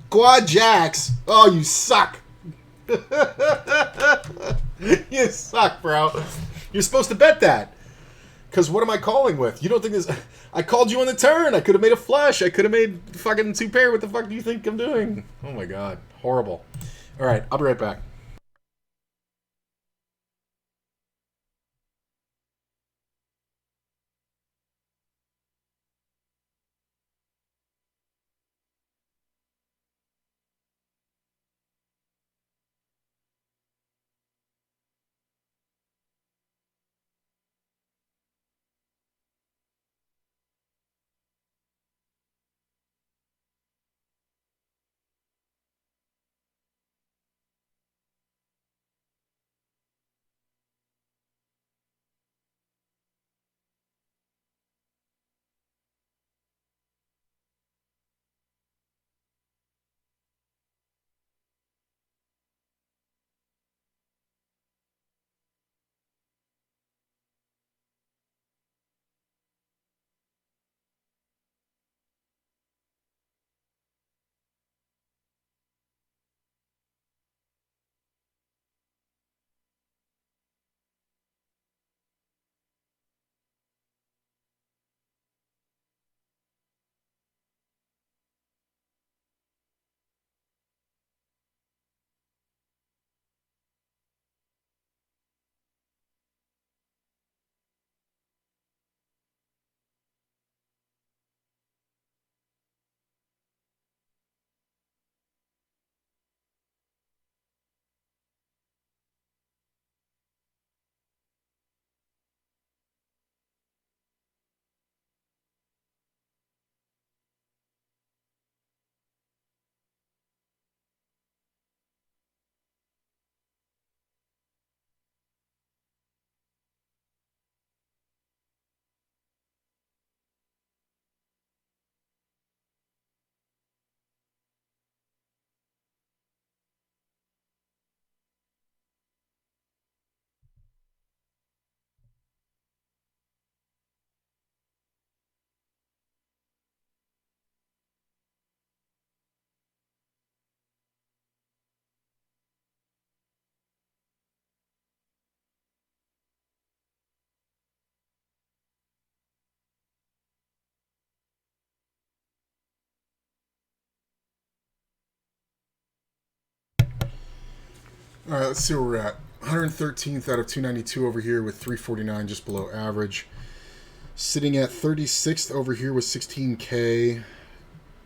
Speaker 1: Quad jacks! Oh, you suck! You suck, bro. You're supposed to bet that. Because what am I calling with? You don't think this... I called you on the turn. I could have made a flush. I could have made fucking two pair. What the fuck do you think I'm doing? Oh, my God. Horrible. All right. I'll be right back. All right, let's see where we're at. 113th out of 292 over here with 349 just below average. Sitting at 36th over here with 16K,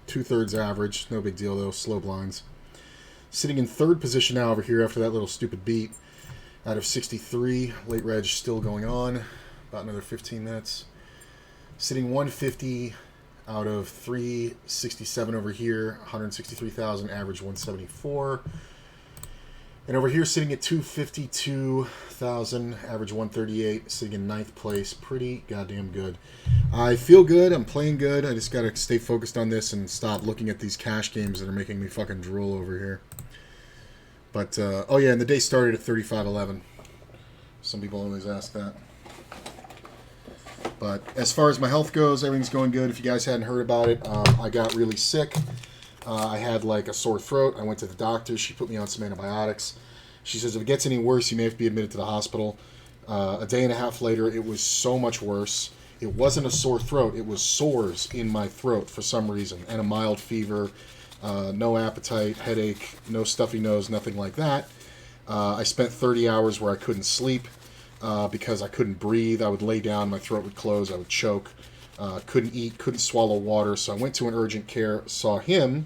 Speaker 1: 2/3 average. No big deal though, slow blinds. Sitting in third position now over here after that little stupid beat out of 63. Late reg still going on. About another 15 minutes. Sitting 150 out of 367 over here. 163,000, average 174. And over here sitting at 252,000, average 138, sitting in ninth place. Pretty goddamn good. I feel good. I'm playing good. I just got to stay focused on this and stop looking at these cash games that are making me fucking drool over here. But, oh yeah, and the day started at 35.11. Some people always ask that. But as far as my health goes, everything's going good. If you guys hadn't heard about it, I got really sick. I had like a sore throat. I went to the doctor. She put me on some antibiotics. She says if it gets any worse, you may have to be admitted to the hospital. A day and a half later, it was so much worse. It wasn't a sore throat. It was sores in my throat for some reason. And a mild fever, no appetite, headache, no stuffy nose, nothing like that. I spent 30 hours where I couldn't sleep because I couldn't breathe. I would lay down, my throat would close, I would choke. Couldn't eat, couldn't swallow water, so I went to an urgent care, saw him.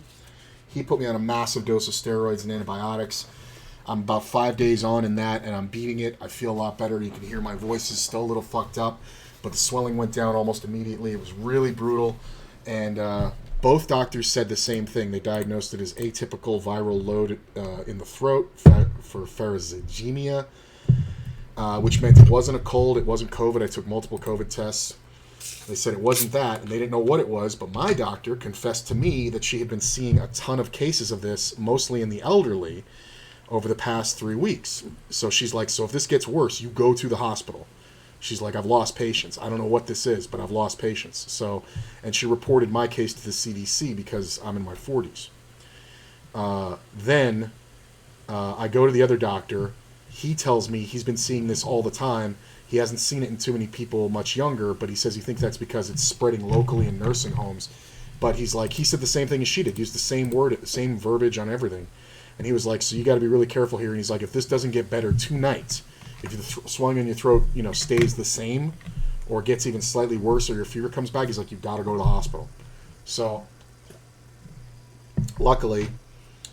Speaker 1: He put me on a massive dose of steroids and antibiotics. I'm about 5 days on in that, and I'm beating it. I feel a lot better. You can hear my voice is still a little fucked up, but the swelling went down almost immediately. It was really brutal, and both doctors said the same thing. They diagnosed it as atypical viral load in the throat for pharyngitis, which meant it wasn't a cold, it wasn't COVID. I took multiple COVID tests. They said it wasn't that, and they didn't know what it was, but my doctor confessed to me that she had been seeing a ton of cases of this, mostly in the elderly, over the past 3 weeks. So she's like, so if this gets worse, you go to the hospital. She's like, I've lost patience. I don't know what this is, but I've lost patience. So, and she reported my case to the CDC because I'm in my 40s. Then I go to the other doctor. He tells me he's been seeing this all the time. He hasn't seen it in too many people much younger, but he says he thinks that's because it's spreading locally in nursing homes. But he's like, he said the same thing as she did, used the same word, the same verbiage on everything. And he was like, so you got to be really careful here. And he's like, if this doesn't get better tonight, if the swelling in your throat, stays the same or gets even slightly worse or your fever comes back, he's like, you've got to go to the hospital. So luckily,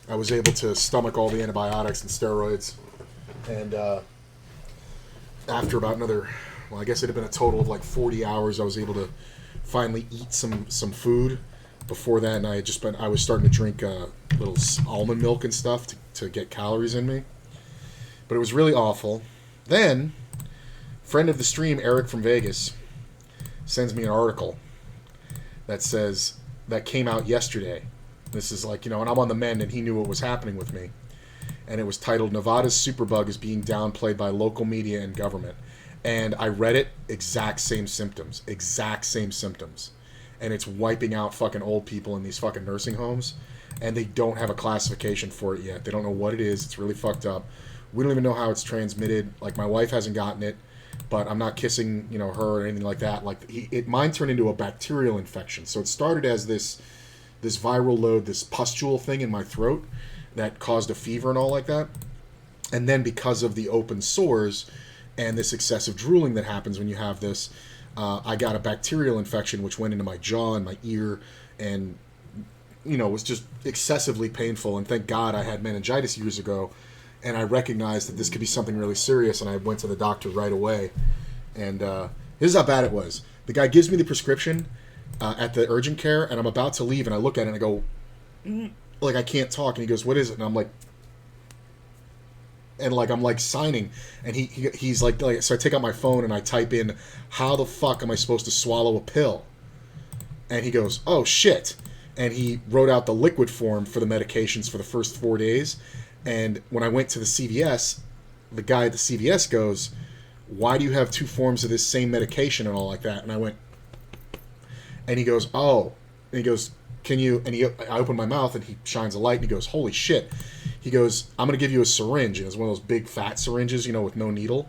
Speaker 1: I was able to stomach all the antibiotics and steroids. And after about another, well, I guess it had been a total of like 40 hours, I was able to finally eat some food. Before that, and I was starting to drink little almond milk and stuff to get calories in me. But it was really awful. Then, friend of the stream, Eric from Vegas, sends me an article that says, that came out yesterday. This is like, and I'm on the mend, and he knew what was happening with me. And it was titled, Nevada's Superbug is being downplayed by local media and government. And I read it, exact same symptoms. And it's wiping out fucking old people in these fucking nursing homes. And they don't have a classification for it yet. They don't know what it is. It's really fucked up. We don't even know how it's transmitted. Like, my wife hasn't gotten it, but I'm not kissing, her or anything like that. Like, mine turned into a bacterial infection. So it started as this viral load, this pustule thing in my throat that caused a fever and all like that. And then because of the open sores and this excessive drooling that happens when you have this, I got a bacterial infection which went into my jaw and my ear and, was just excessively painful. And thank God I had meningitis years ago, and I recognized that this could be something really serious, and I went to the doctor right away. And this is how bad it was. The guy gives me the prescription at the urgent care, and I'm about to leave, and I look at it and I go, like, I can't talk. And he goes, what is it? And I'm like, I'm signing, and he's like, so I take out my phone and I type in, how the fuck am I supposed to swallow a pill? And he goes, oh shit. And he wrote out the liquid form for the medications for the first 4 days. And when I went to the CVS, the guy at the CVS goes, why do you have 2 forms of this same medication and all like that? And I went, and he goes, oh, and he goes, can you, and I open my mouth and he shines a light and he goes, holy shit. He goes, I'm going to give you a syringe. And it's one of those big fat syringes, with no needle.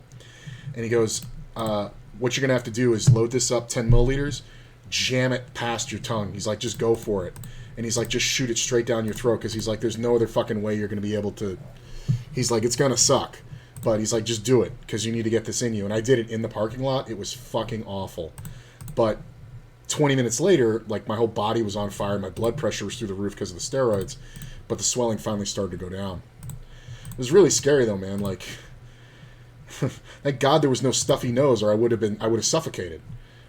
Speaker 1: And he goes, what you're going to have to do is load this up 10 milliliters, jam it past your tongue. He's like, just go for it. And he's like, just shoot it straight down your throat. Because he's like, there's no other fucking way you're going to be able to He's like, it's gonna suck, but he's like, just do it because you need to get this in you. And I did it in the parking lot. It was fucking awful, but 20 minutes later, like, my whole body was on fire. My blood pressure was through the roof because of the steroids, but the swelling finally started to go down. It was really scary though, man. Like, thank God there was no stuffy nose, or I would have suffocated,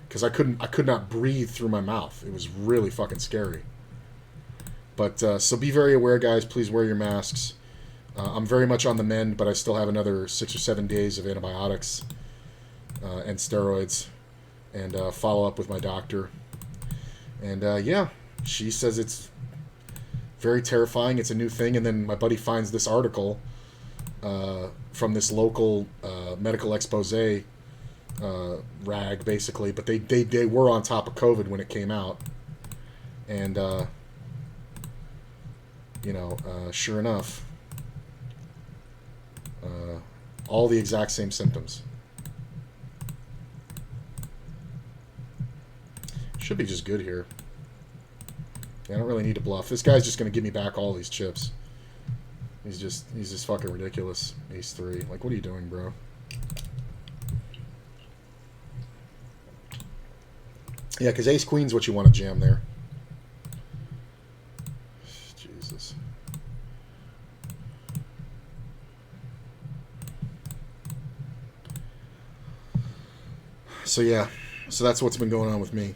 Speaker 1: because I could not breathe through my mouth. It was really fucking scary. But so be very aware, guys. Please wear your masks. I'm very much on the mend, but I still have another 6 or 7 days of antibiotics and steroids, and follow up with my doctor. And yeah, she says it's very terrifying. It's a new thing. And then my buddy finds this article from this local medical expose rag, basically. But they were on top of COVID when it came out. And, sure enough, all the exact same symptoms. Should be just good here. Yeah, I don't really need to bluff. This guy's just going to give me back all these chips. He's just fucking ridiculous. Ace 3. Like, what are you doing, bro? Yeah, because ace queen's what you want to jam there. Jesus. So yeah, so that's what's been going on with me.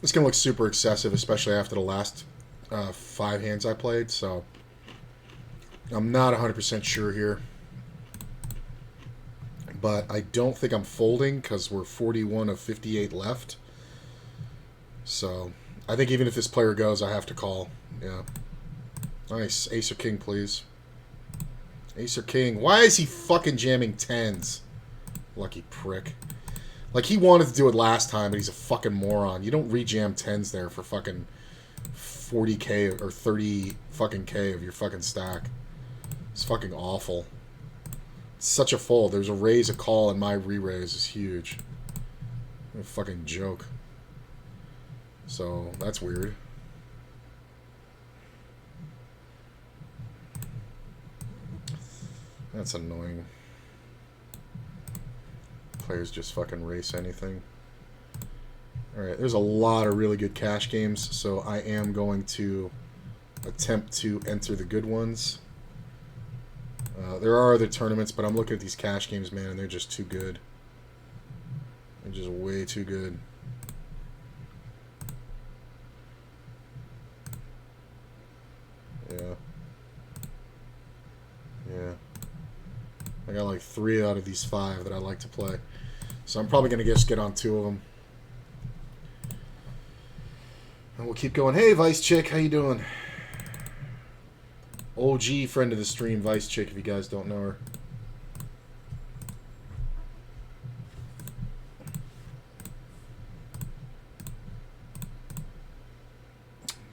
Speaker 1: It's going to look super excessive, especially after the last 5 hands I played, so I'm not 100% sure here. But I don't think I'm folding because we're 41 of 58 left. So I think even if this player goes, I have to call. Yeah. Nice. Ace or king, please. Ace or king. Why is he fucking jamming 10s? Lucky prick. Like, he wanted to do it last time, but he's a fucking moron. You don't rejam 10s there for fucking 40k or 30 fucking k of your fucking stack. It's fucking awful. It's such a fold. There's a raise, a call, and my re-raise is huge. What a fucking joke. So, that's weird. That's annoying. Players just fucking race anything. Alright, there's a lot of really good cash games, so I am going to attempt to enter the good ones. There are other tournaments, but I'm looking at these cash games, man, and they're just too good. They're just way too good. Yeah. Yeah. I got like 3 out of these 5 that I like to play. So I'm probably going to just get on 2 of them. And we'll keep going. Hey, Vice Chick, how you doing? OG friend of the stream, Vice Chick, if you guys don't know her.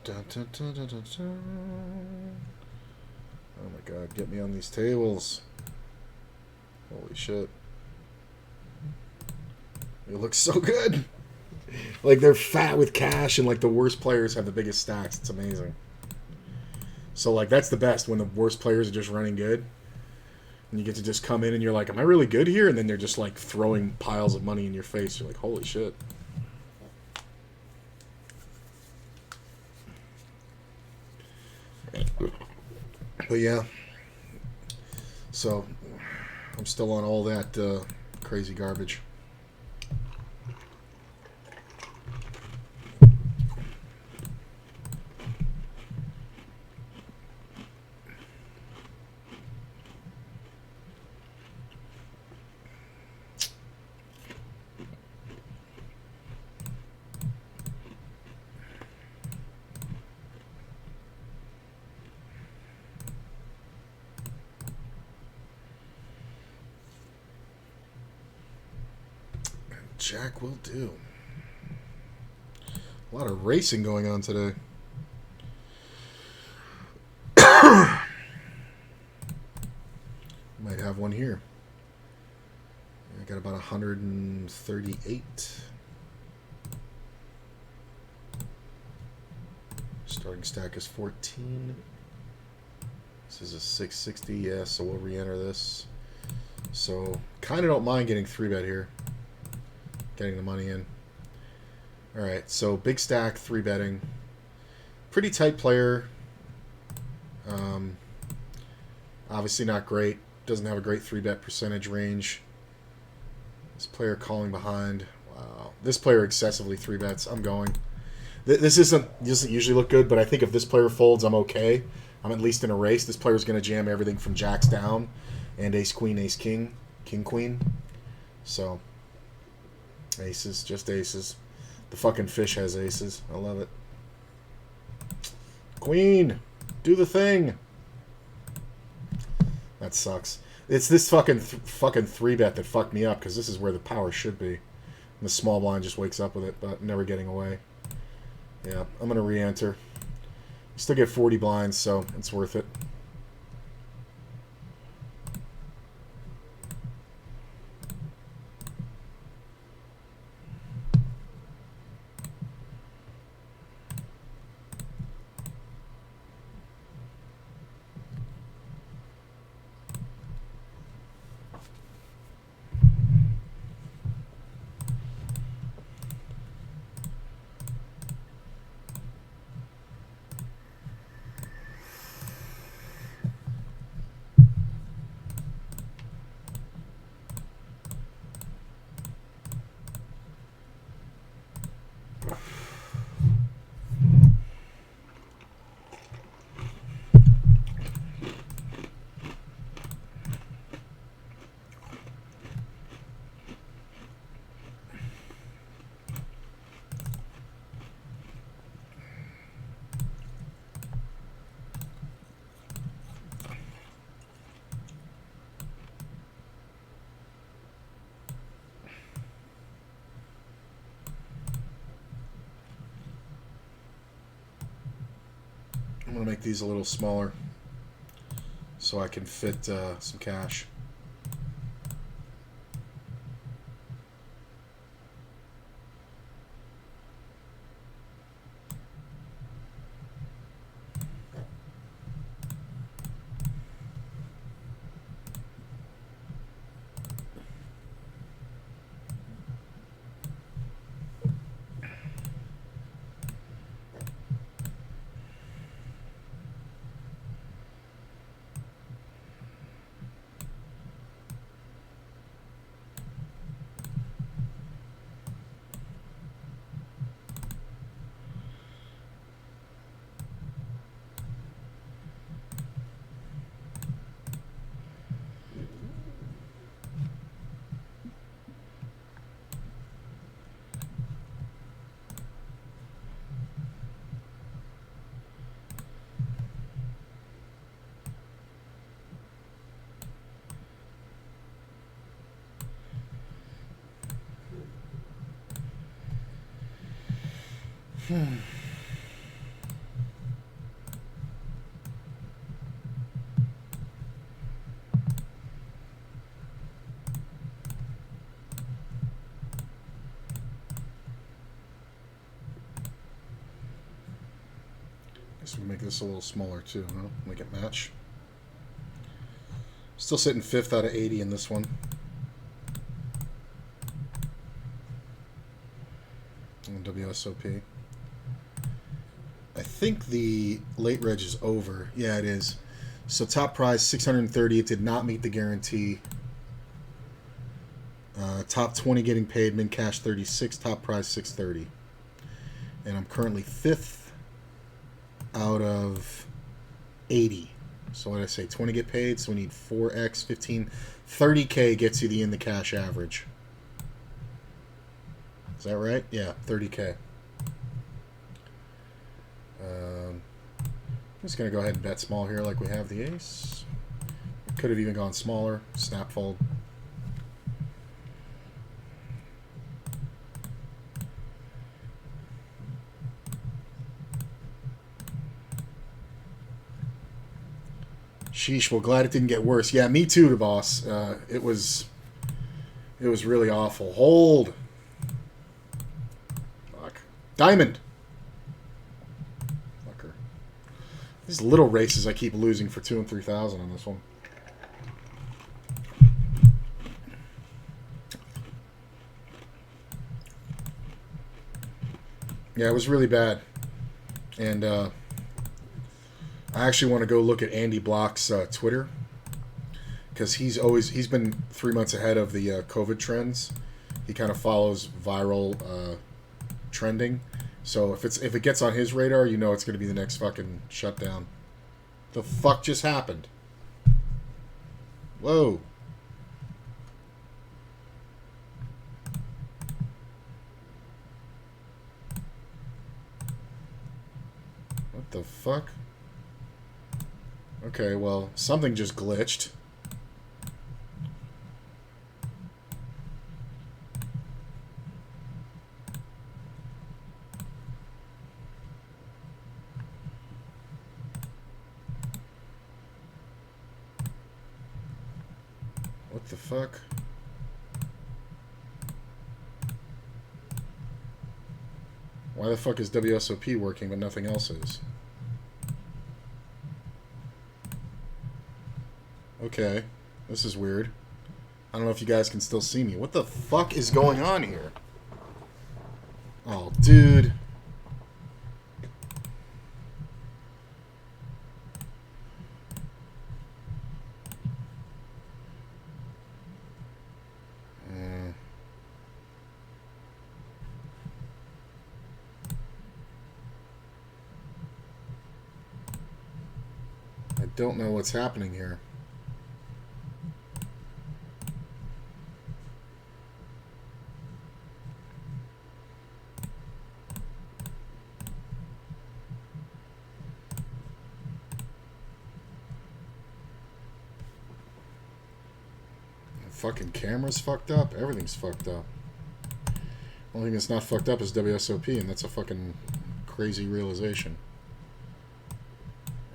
Speaker 1: Dun, dun, dun, dun, dun, dun. Oh my god, get me on these tables. Holy shit. It looks so good. Like, they're fat with cash, and like the worst players have the biggest stacks. It's amazing. So like, that's the best, when the worst players are just running good. And you get to just come in and you're like, am I really good here? And then they're just like throwing piles of money in your face. You're like, holy shit. But yeah. So I'm still on all that crazy garbage. Jack will do. A lot of racing going on today. Might have one here. I got about 138. Starting stack is 14. This is a 660, yeah, so we'll re-enter this. So, kind of don't mind getting 3-bet here. Getting the money in. Alright, so big stack, 3-betting. Pretty tight player. Obviously not great. Doesn't have a great 3-bet percentage range. This player calling behind. Wow. This player excessively 3-bets. I'm going. This doesn't usually look good, but I think if this player folds, I'm okay. I'm at least in a race. This player's going to jam everything from jacks down and ace-queen, ace-king, king-queen. So... aces, just aces. The fucking fish has aces. I love it. Queen, do the thing. That sucks. It's this fucking 3-bet that fucked me up, because this is where the power should be. And the small blind just wakes up with it, but never getting away. Yeah, I'm going to re-enter. Still get 40 blinds, so it's worth it. I'm going to make these a little smaller so I can fit some cash. Guess we'll make this a little smaller too, huh? Make it match. Still sitting 5th out of 80 in this one. On WSOP. I think the late reg is over. Yeah, it is. So top prize 630. It did not meet the guarantee. Top 20 getting paid. Min cash 36. Top prize 630. And I'm currently 5th out of 80. So what did I say? 20 get paid. So we need 4x 15. 30k gets you the in the cash average. Is that right? Yeah, 30k. I'm just going to go ahead and bet small here like we have the ace. Could have even gone smaller. Snap fold. Sheesh, well, glad it didn't get worse. Yeah, me too, the boss. It was really awful. Hold. Fuck. Diamond. Fucker. These little races I keep losing for 2,000 and 3,000 on this one. Yeah, it was really bad. And I actually want to go look at Andy Block's Twitter, because he's been 3 months ahead of the COVID trends. He kind of follows viral trending. So if it gets on his radar, you know it's going to be the next fucking shutdown. The fuck just happened? Whoa. What the fuck? Okay, well, something just glitched. What the fuck? Why the fuck is WSOP working but nothing else is? Okay. This is weird. I don't know if you guys can still see me. What the fuck is going on here? Oh, dude. I don't know what's happening here. Fucking camera's fucked up. Everything's fucked up. Only thing that's not fucked up is WSOP, and that's a fucking crazy realization.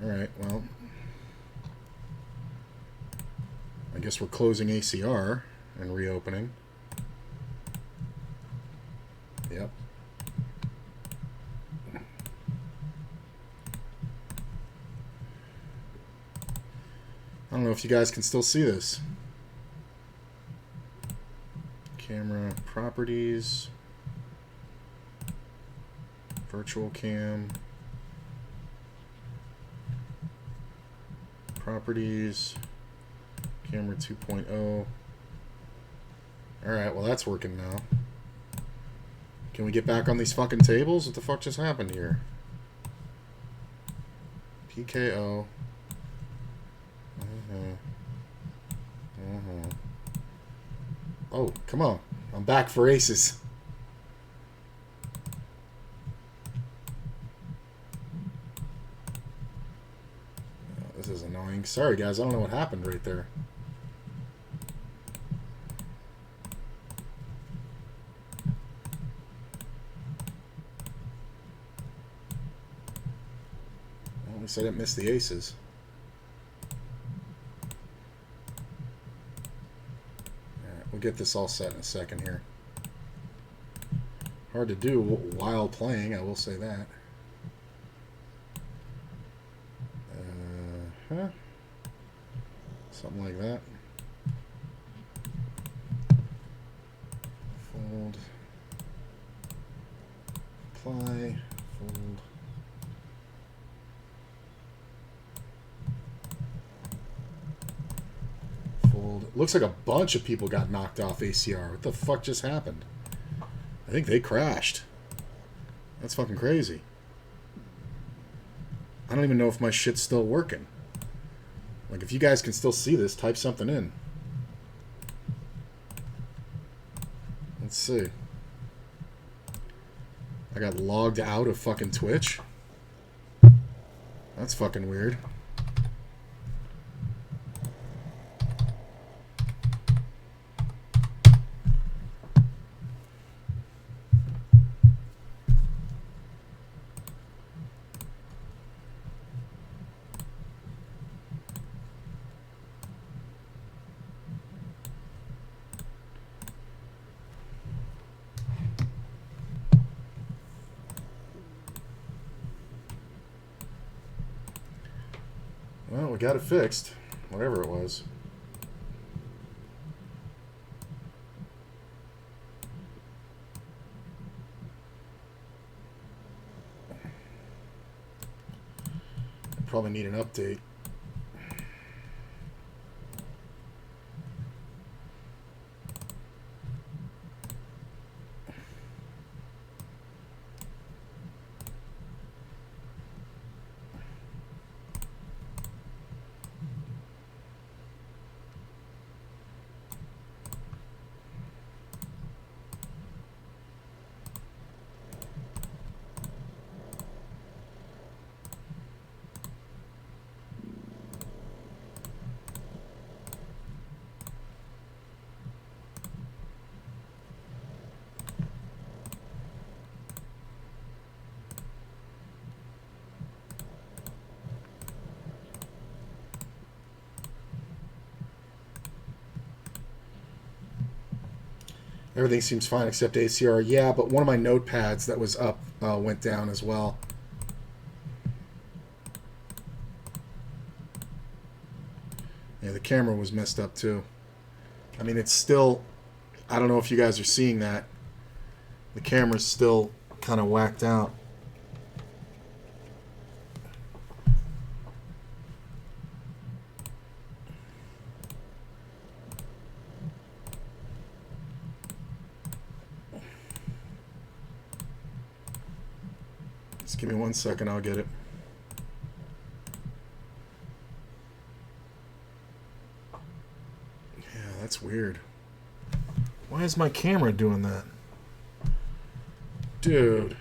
Speaker 1: Alright, well. I guess we're closing ACR and reopening. Yep. I don't know if you guys can still see this. Camera properties, virtual cam, properties, camera 2.0. Alright, well that's working now. Can we get back on these fucking tables? What the fuck just happened here? PKO. Oh, come on. I'm back for aces. Oh, this is annoying. Sorry, guys. I don't know what happened right there. Well, at least I didn't miss the aces. We'll get this all set in a second here. Hard to do while playing, I will say that. Something like that. Fold. Apply. Fold. Looks like a bunch of people got knocked off ACR. What the fuck just happened? I think they crashed. That's fucking crazy. I don't even know if my shit's still working. Like, if you guys can still see this, type something in. Let's see. I got logged out of fucking Twitch. That's fucking weird. Well, we got it fixed. Whatever it was. Probably need an update. Everything seems fine except ACR. Yeah, but one of my notepads that was up went down as well. Yeah, the camera was messed up too. I mean, it's still... I don't know if you guys are seeing that. The camera's still kind of whacked out. Just give me 1 second, I'll get it. Yeah, that's weird. Why is my camera doing that? Dude.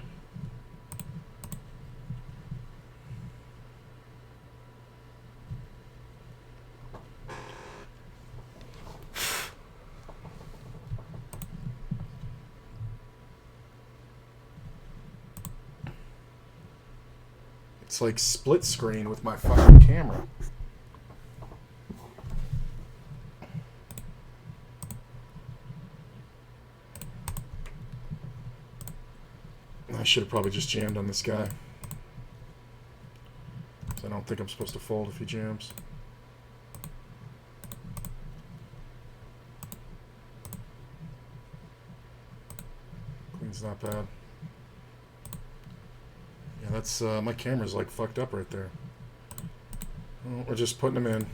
Speaker 1: It's like split screen with my fucking camera. I should have probably just jammed on this guy. I don't think I'm supposed to fold if he jams. Queen's not bad. Yeah, that's my camera's like fucked up right there. Well, we're just putting them in.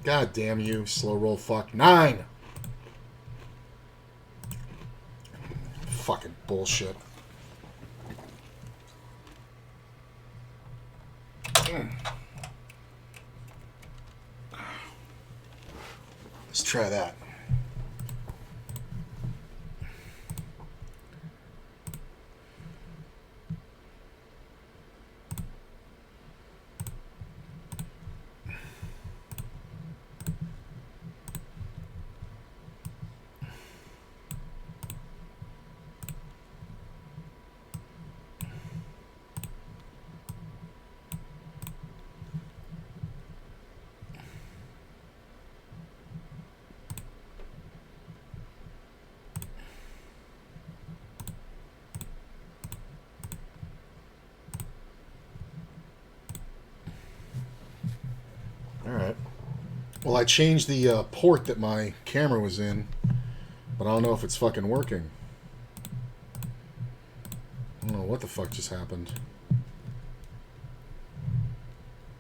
Speaker 1: God damn you, slow roll fuck. 9! Fucking bullshit. Let's try that. Alright. Well, I changed the port that my camera was in, but I don't know if it's fucking working. I don't know what the fuck just happened.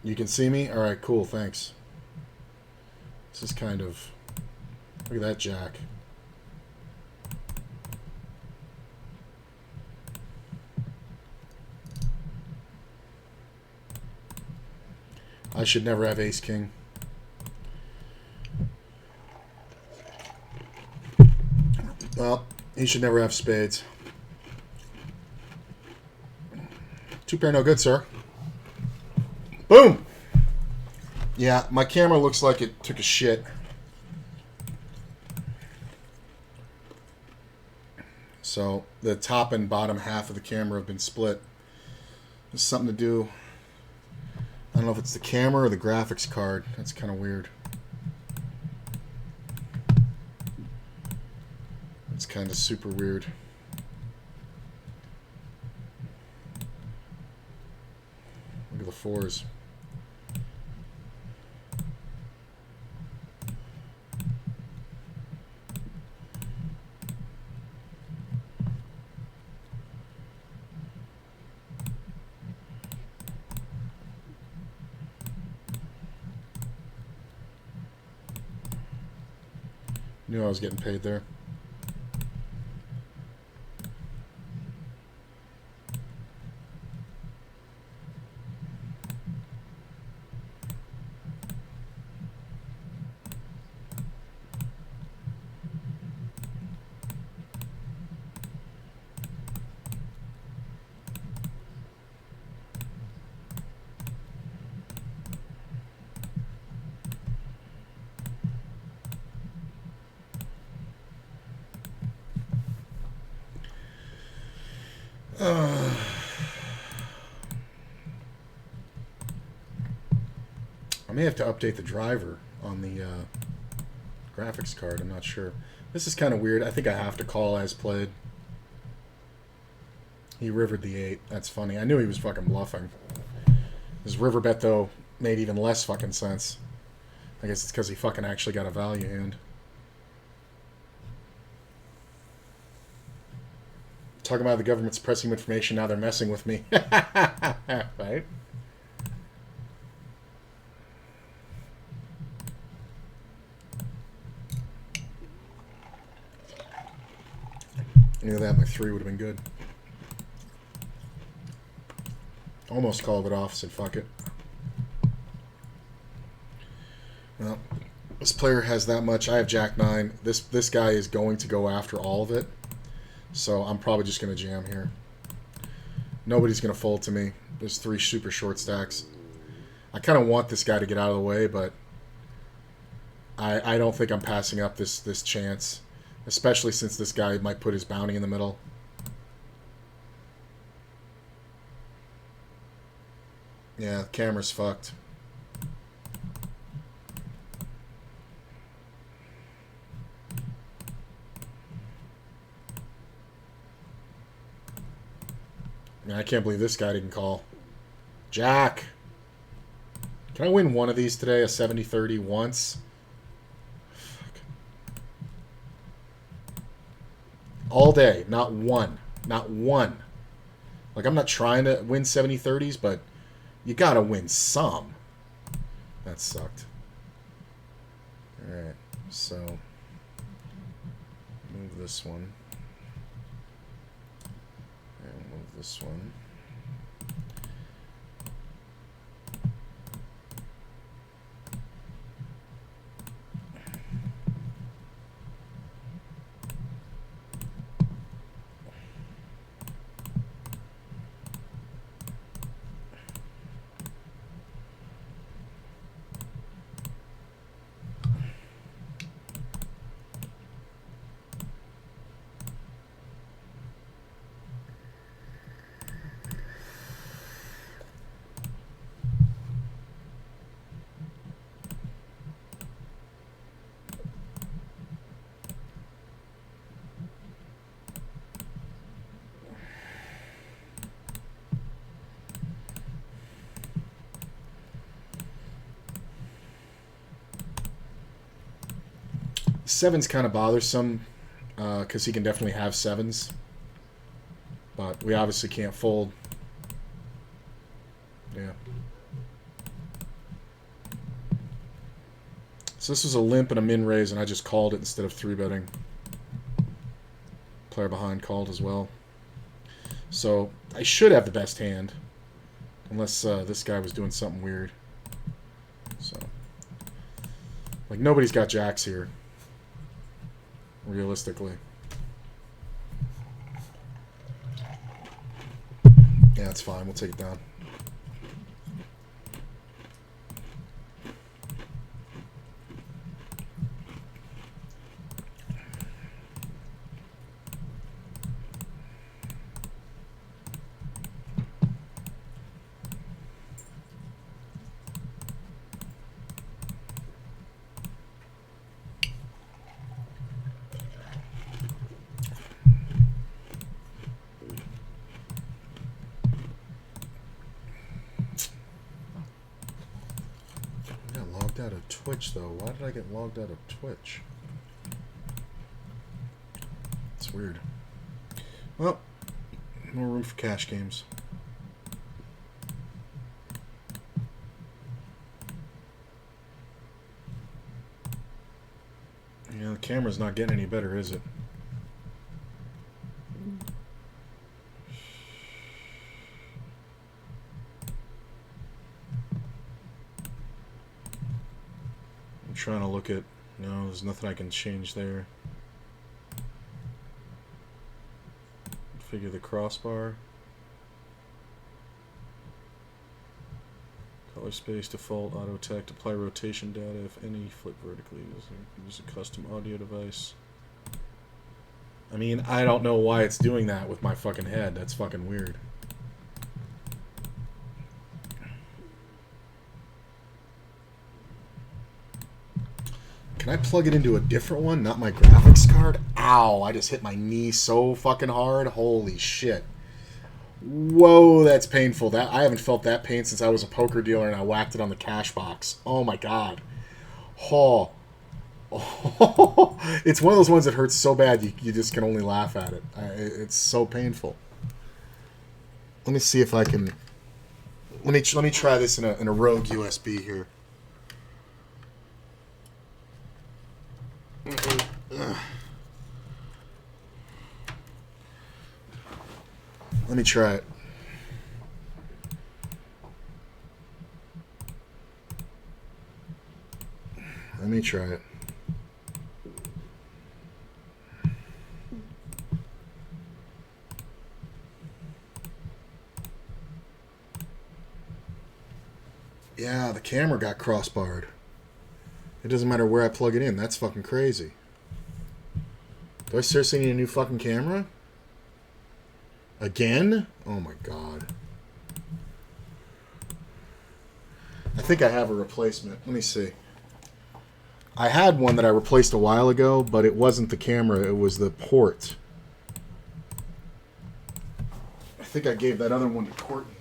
Speaker 1: You can see me? Alright, cool, thanks. This is kind of... Look at that jack. I should never have ace-king. Well, he should never have spades. 2 pair no good, sir. Boom! Yeah, my camera looks like it took a shit. So, the top and bottom half of the camera have been split. There's something to do... I don't know if it's the camera or the graphics card. That's kind of weird. It's kind of super weird. Look at the 4s. Knew I was getting paid there. I'm may have to update the driver on the graphics card. I'm not sure. This is kind of weird. I think I have to call as played. He rivered the 8. That's funny. I knew he was fucking bluffing. His river bet, though, made even less fucking sense. I guess it's because he fucking actually got a value hand. Talking about the government suppressing information, now they're messing with me. Right? Either that, my 3 would have been good. Almost called it off, said fuck it. Well, this player has that much. I have Jack 9. This guy is going to go after all of it. So I'm probably just going to jam here. Nobody's going to fold to me. There's 3 super short stacks. I kind of want this guy to get out of the way, but I don't think I'm passing up this chance. Especially since this guy might put his bounty in the middle. Yeah, the camera's fucked. Man, I can't believe this guy didn't call. Jack! Can I win one of these today? A 70-30 once? Fuck. All day. Not one. Not one. Like, I'm not trying to win 70-30s, but you gotta win some. That sucked. Alright, so move this one. And move this one. Seven's kind of bothersome because he can definitely have 7s, but we obviously can't fold. Yeah. So this was a limp and a min raise, and I just called it instead of 3-betting. Player behind called as well. So I should have the best hand, unless this guy was doing something weird. So, like, nobody's got jacks here. Realistically. Yeah, it's fine. We'll take it down. Out of Twitch though. Why did I get logged out of Twitch? It's weird. Well, more room for cash games. Yeah, the camera's not getting any better, is it? Trying to look at... No, there's nothing I can change there. Figure the crossbar. Color space, default, auto tech, apply rotation data if any, flip vertically. Use a custom audio device. I mean, I don't know why it's doing that with my fucking head. That's fucking weird. Can I plug it into a different one? Not my graphics card? Ow, I just hit my knee so fucking hard. Holy shit. Whoa, that's painful. That I haven't felt that pain since I was a poker dealer and I whacked it on the cash box. Oh my god. Oh. It's one of those ones that hurts so bad you just can only laugh at it. It's so painful. Let me see if I can... Let me try this in a rogue USB here. Let me try it. Let me try it. Yeah, the camera got crossbarred. It doesn't matter where I plug it in. That's fucking crazy. Do I seriously need a new fucking camera? Again? Oh my god. I think I have a replacement. Let me see. I had one that I replaced a while ago, but it wasn't the camera. It was the port. I think I gave that other one to Courtney.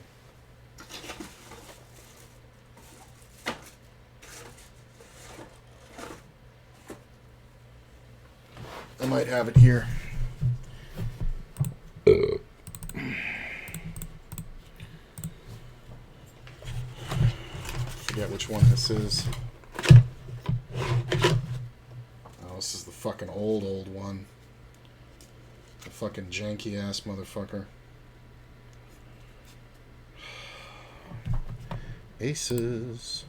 Speaker 1: I might have it here. Forget which one this is. Oh, this is the fucking old one. The fucking janky ass motherfucker. Aces.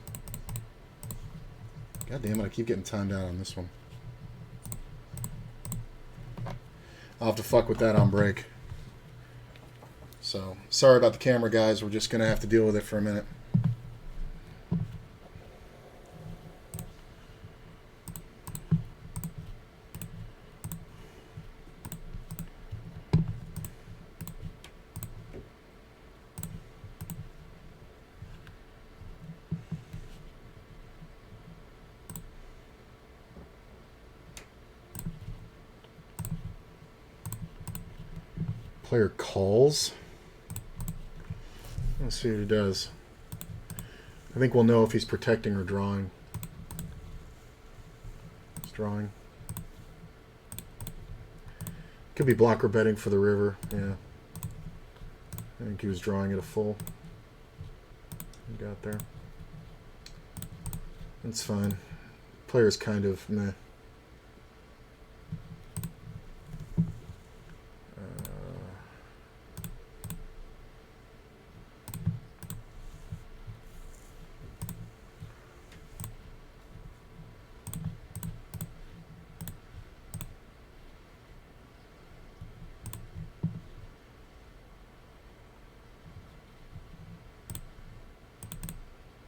Speaker 1: God damn it, I keep getting timed out on this one. I'll have to fuck with that on break. So, sorry about the camera, guys. We're just going to have to deal with it for a minute. Player calls. Let's see what he does. I think we'll know if he's protecting or drawing. He's drawing. Could be blocker betting for the river. Yeah. I think he was drawing it a full. He got there. That's fine. Player's kind of meh.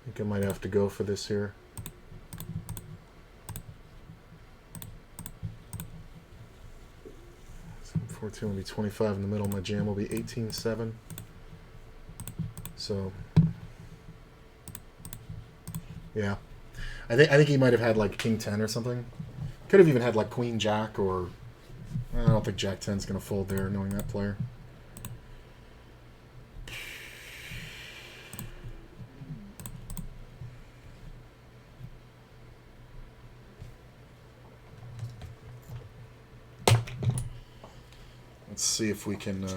Speaker 1: I think I might have to go for this here. So 14 will be 25 in the middle. My jam will be 18-7. So, yeah. I think he might have had like King 10 or something. Could have even had like Queen Jack, or I don't think Jack 10's going to fold there, knowing that player. Let's see if we can...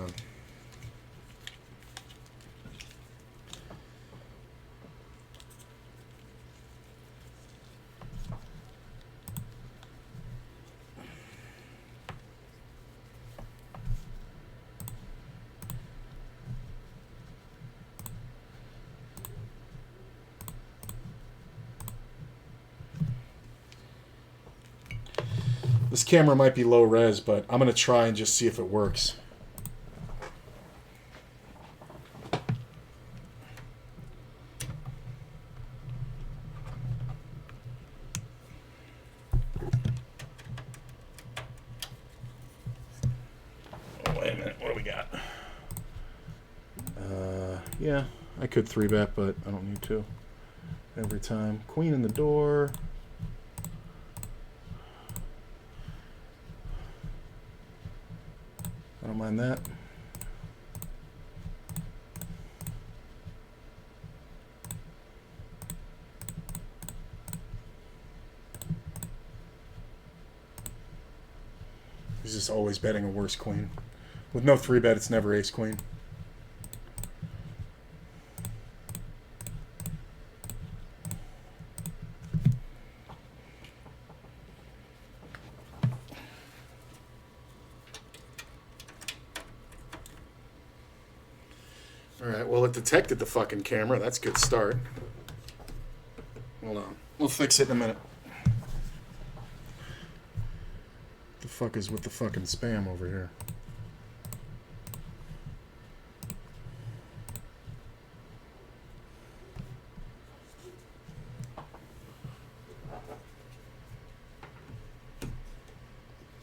Speaker 1: This camera might be low res, but I'm going to try and just see if it works. Oh, wait a minute. What do we got? Yeah, I could 3-bet, but I don't need to every time. Queen in the door. don't mind that. He's just always betting a worse queen. With no 3-bet, it's never ace queen. Alright, well, it detected the fucking camera. That's a good start. Hold on. We'll fix it in a minute. The fuck is with the fucking spam over here?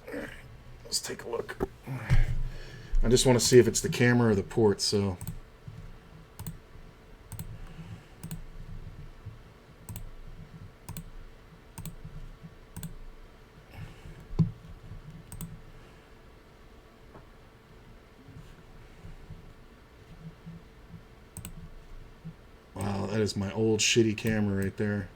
Speaker 1: Alright, let's take a look. I just want to see if it's the camera or the port, so... Wow, that is my old shitty camera right there.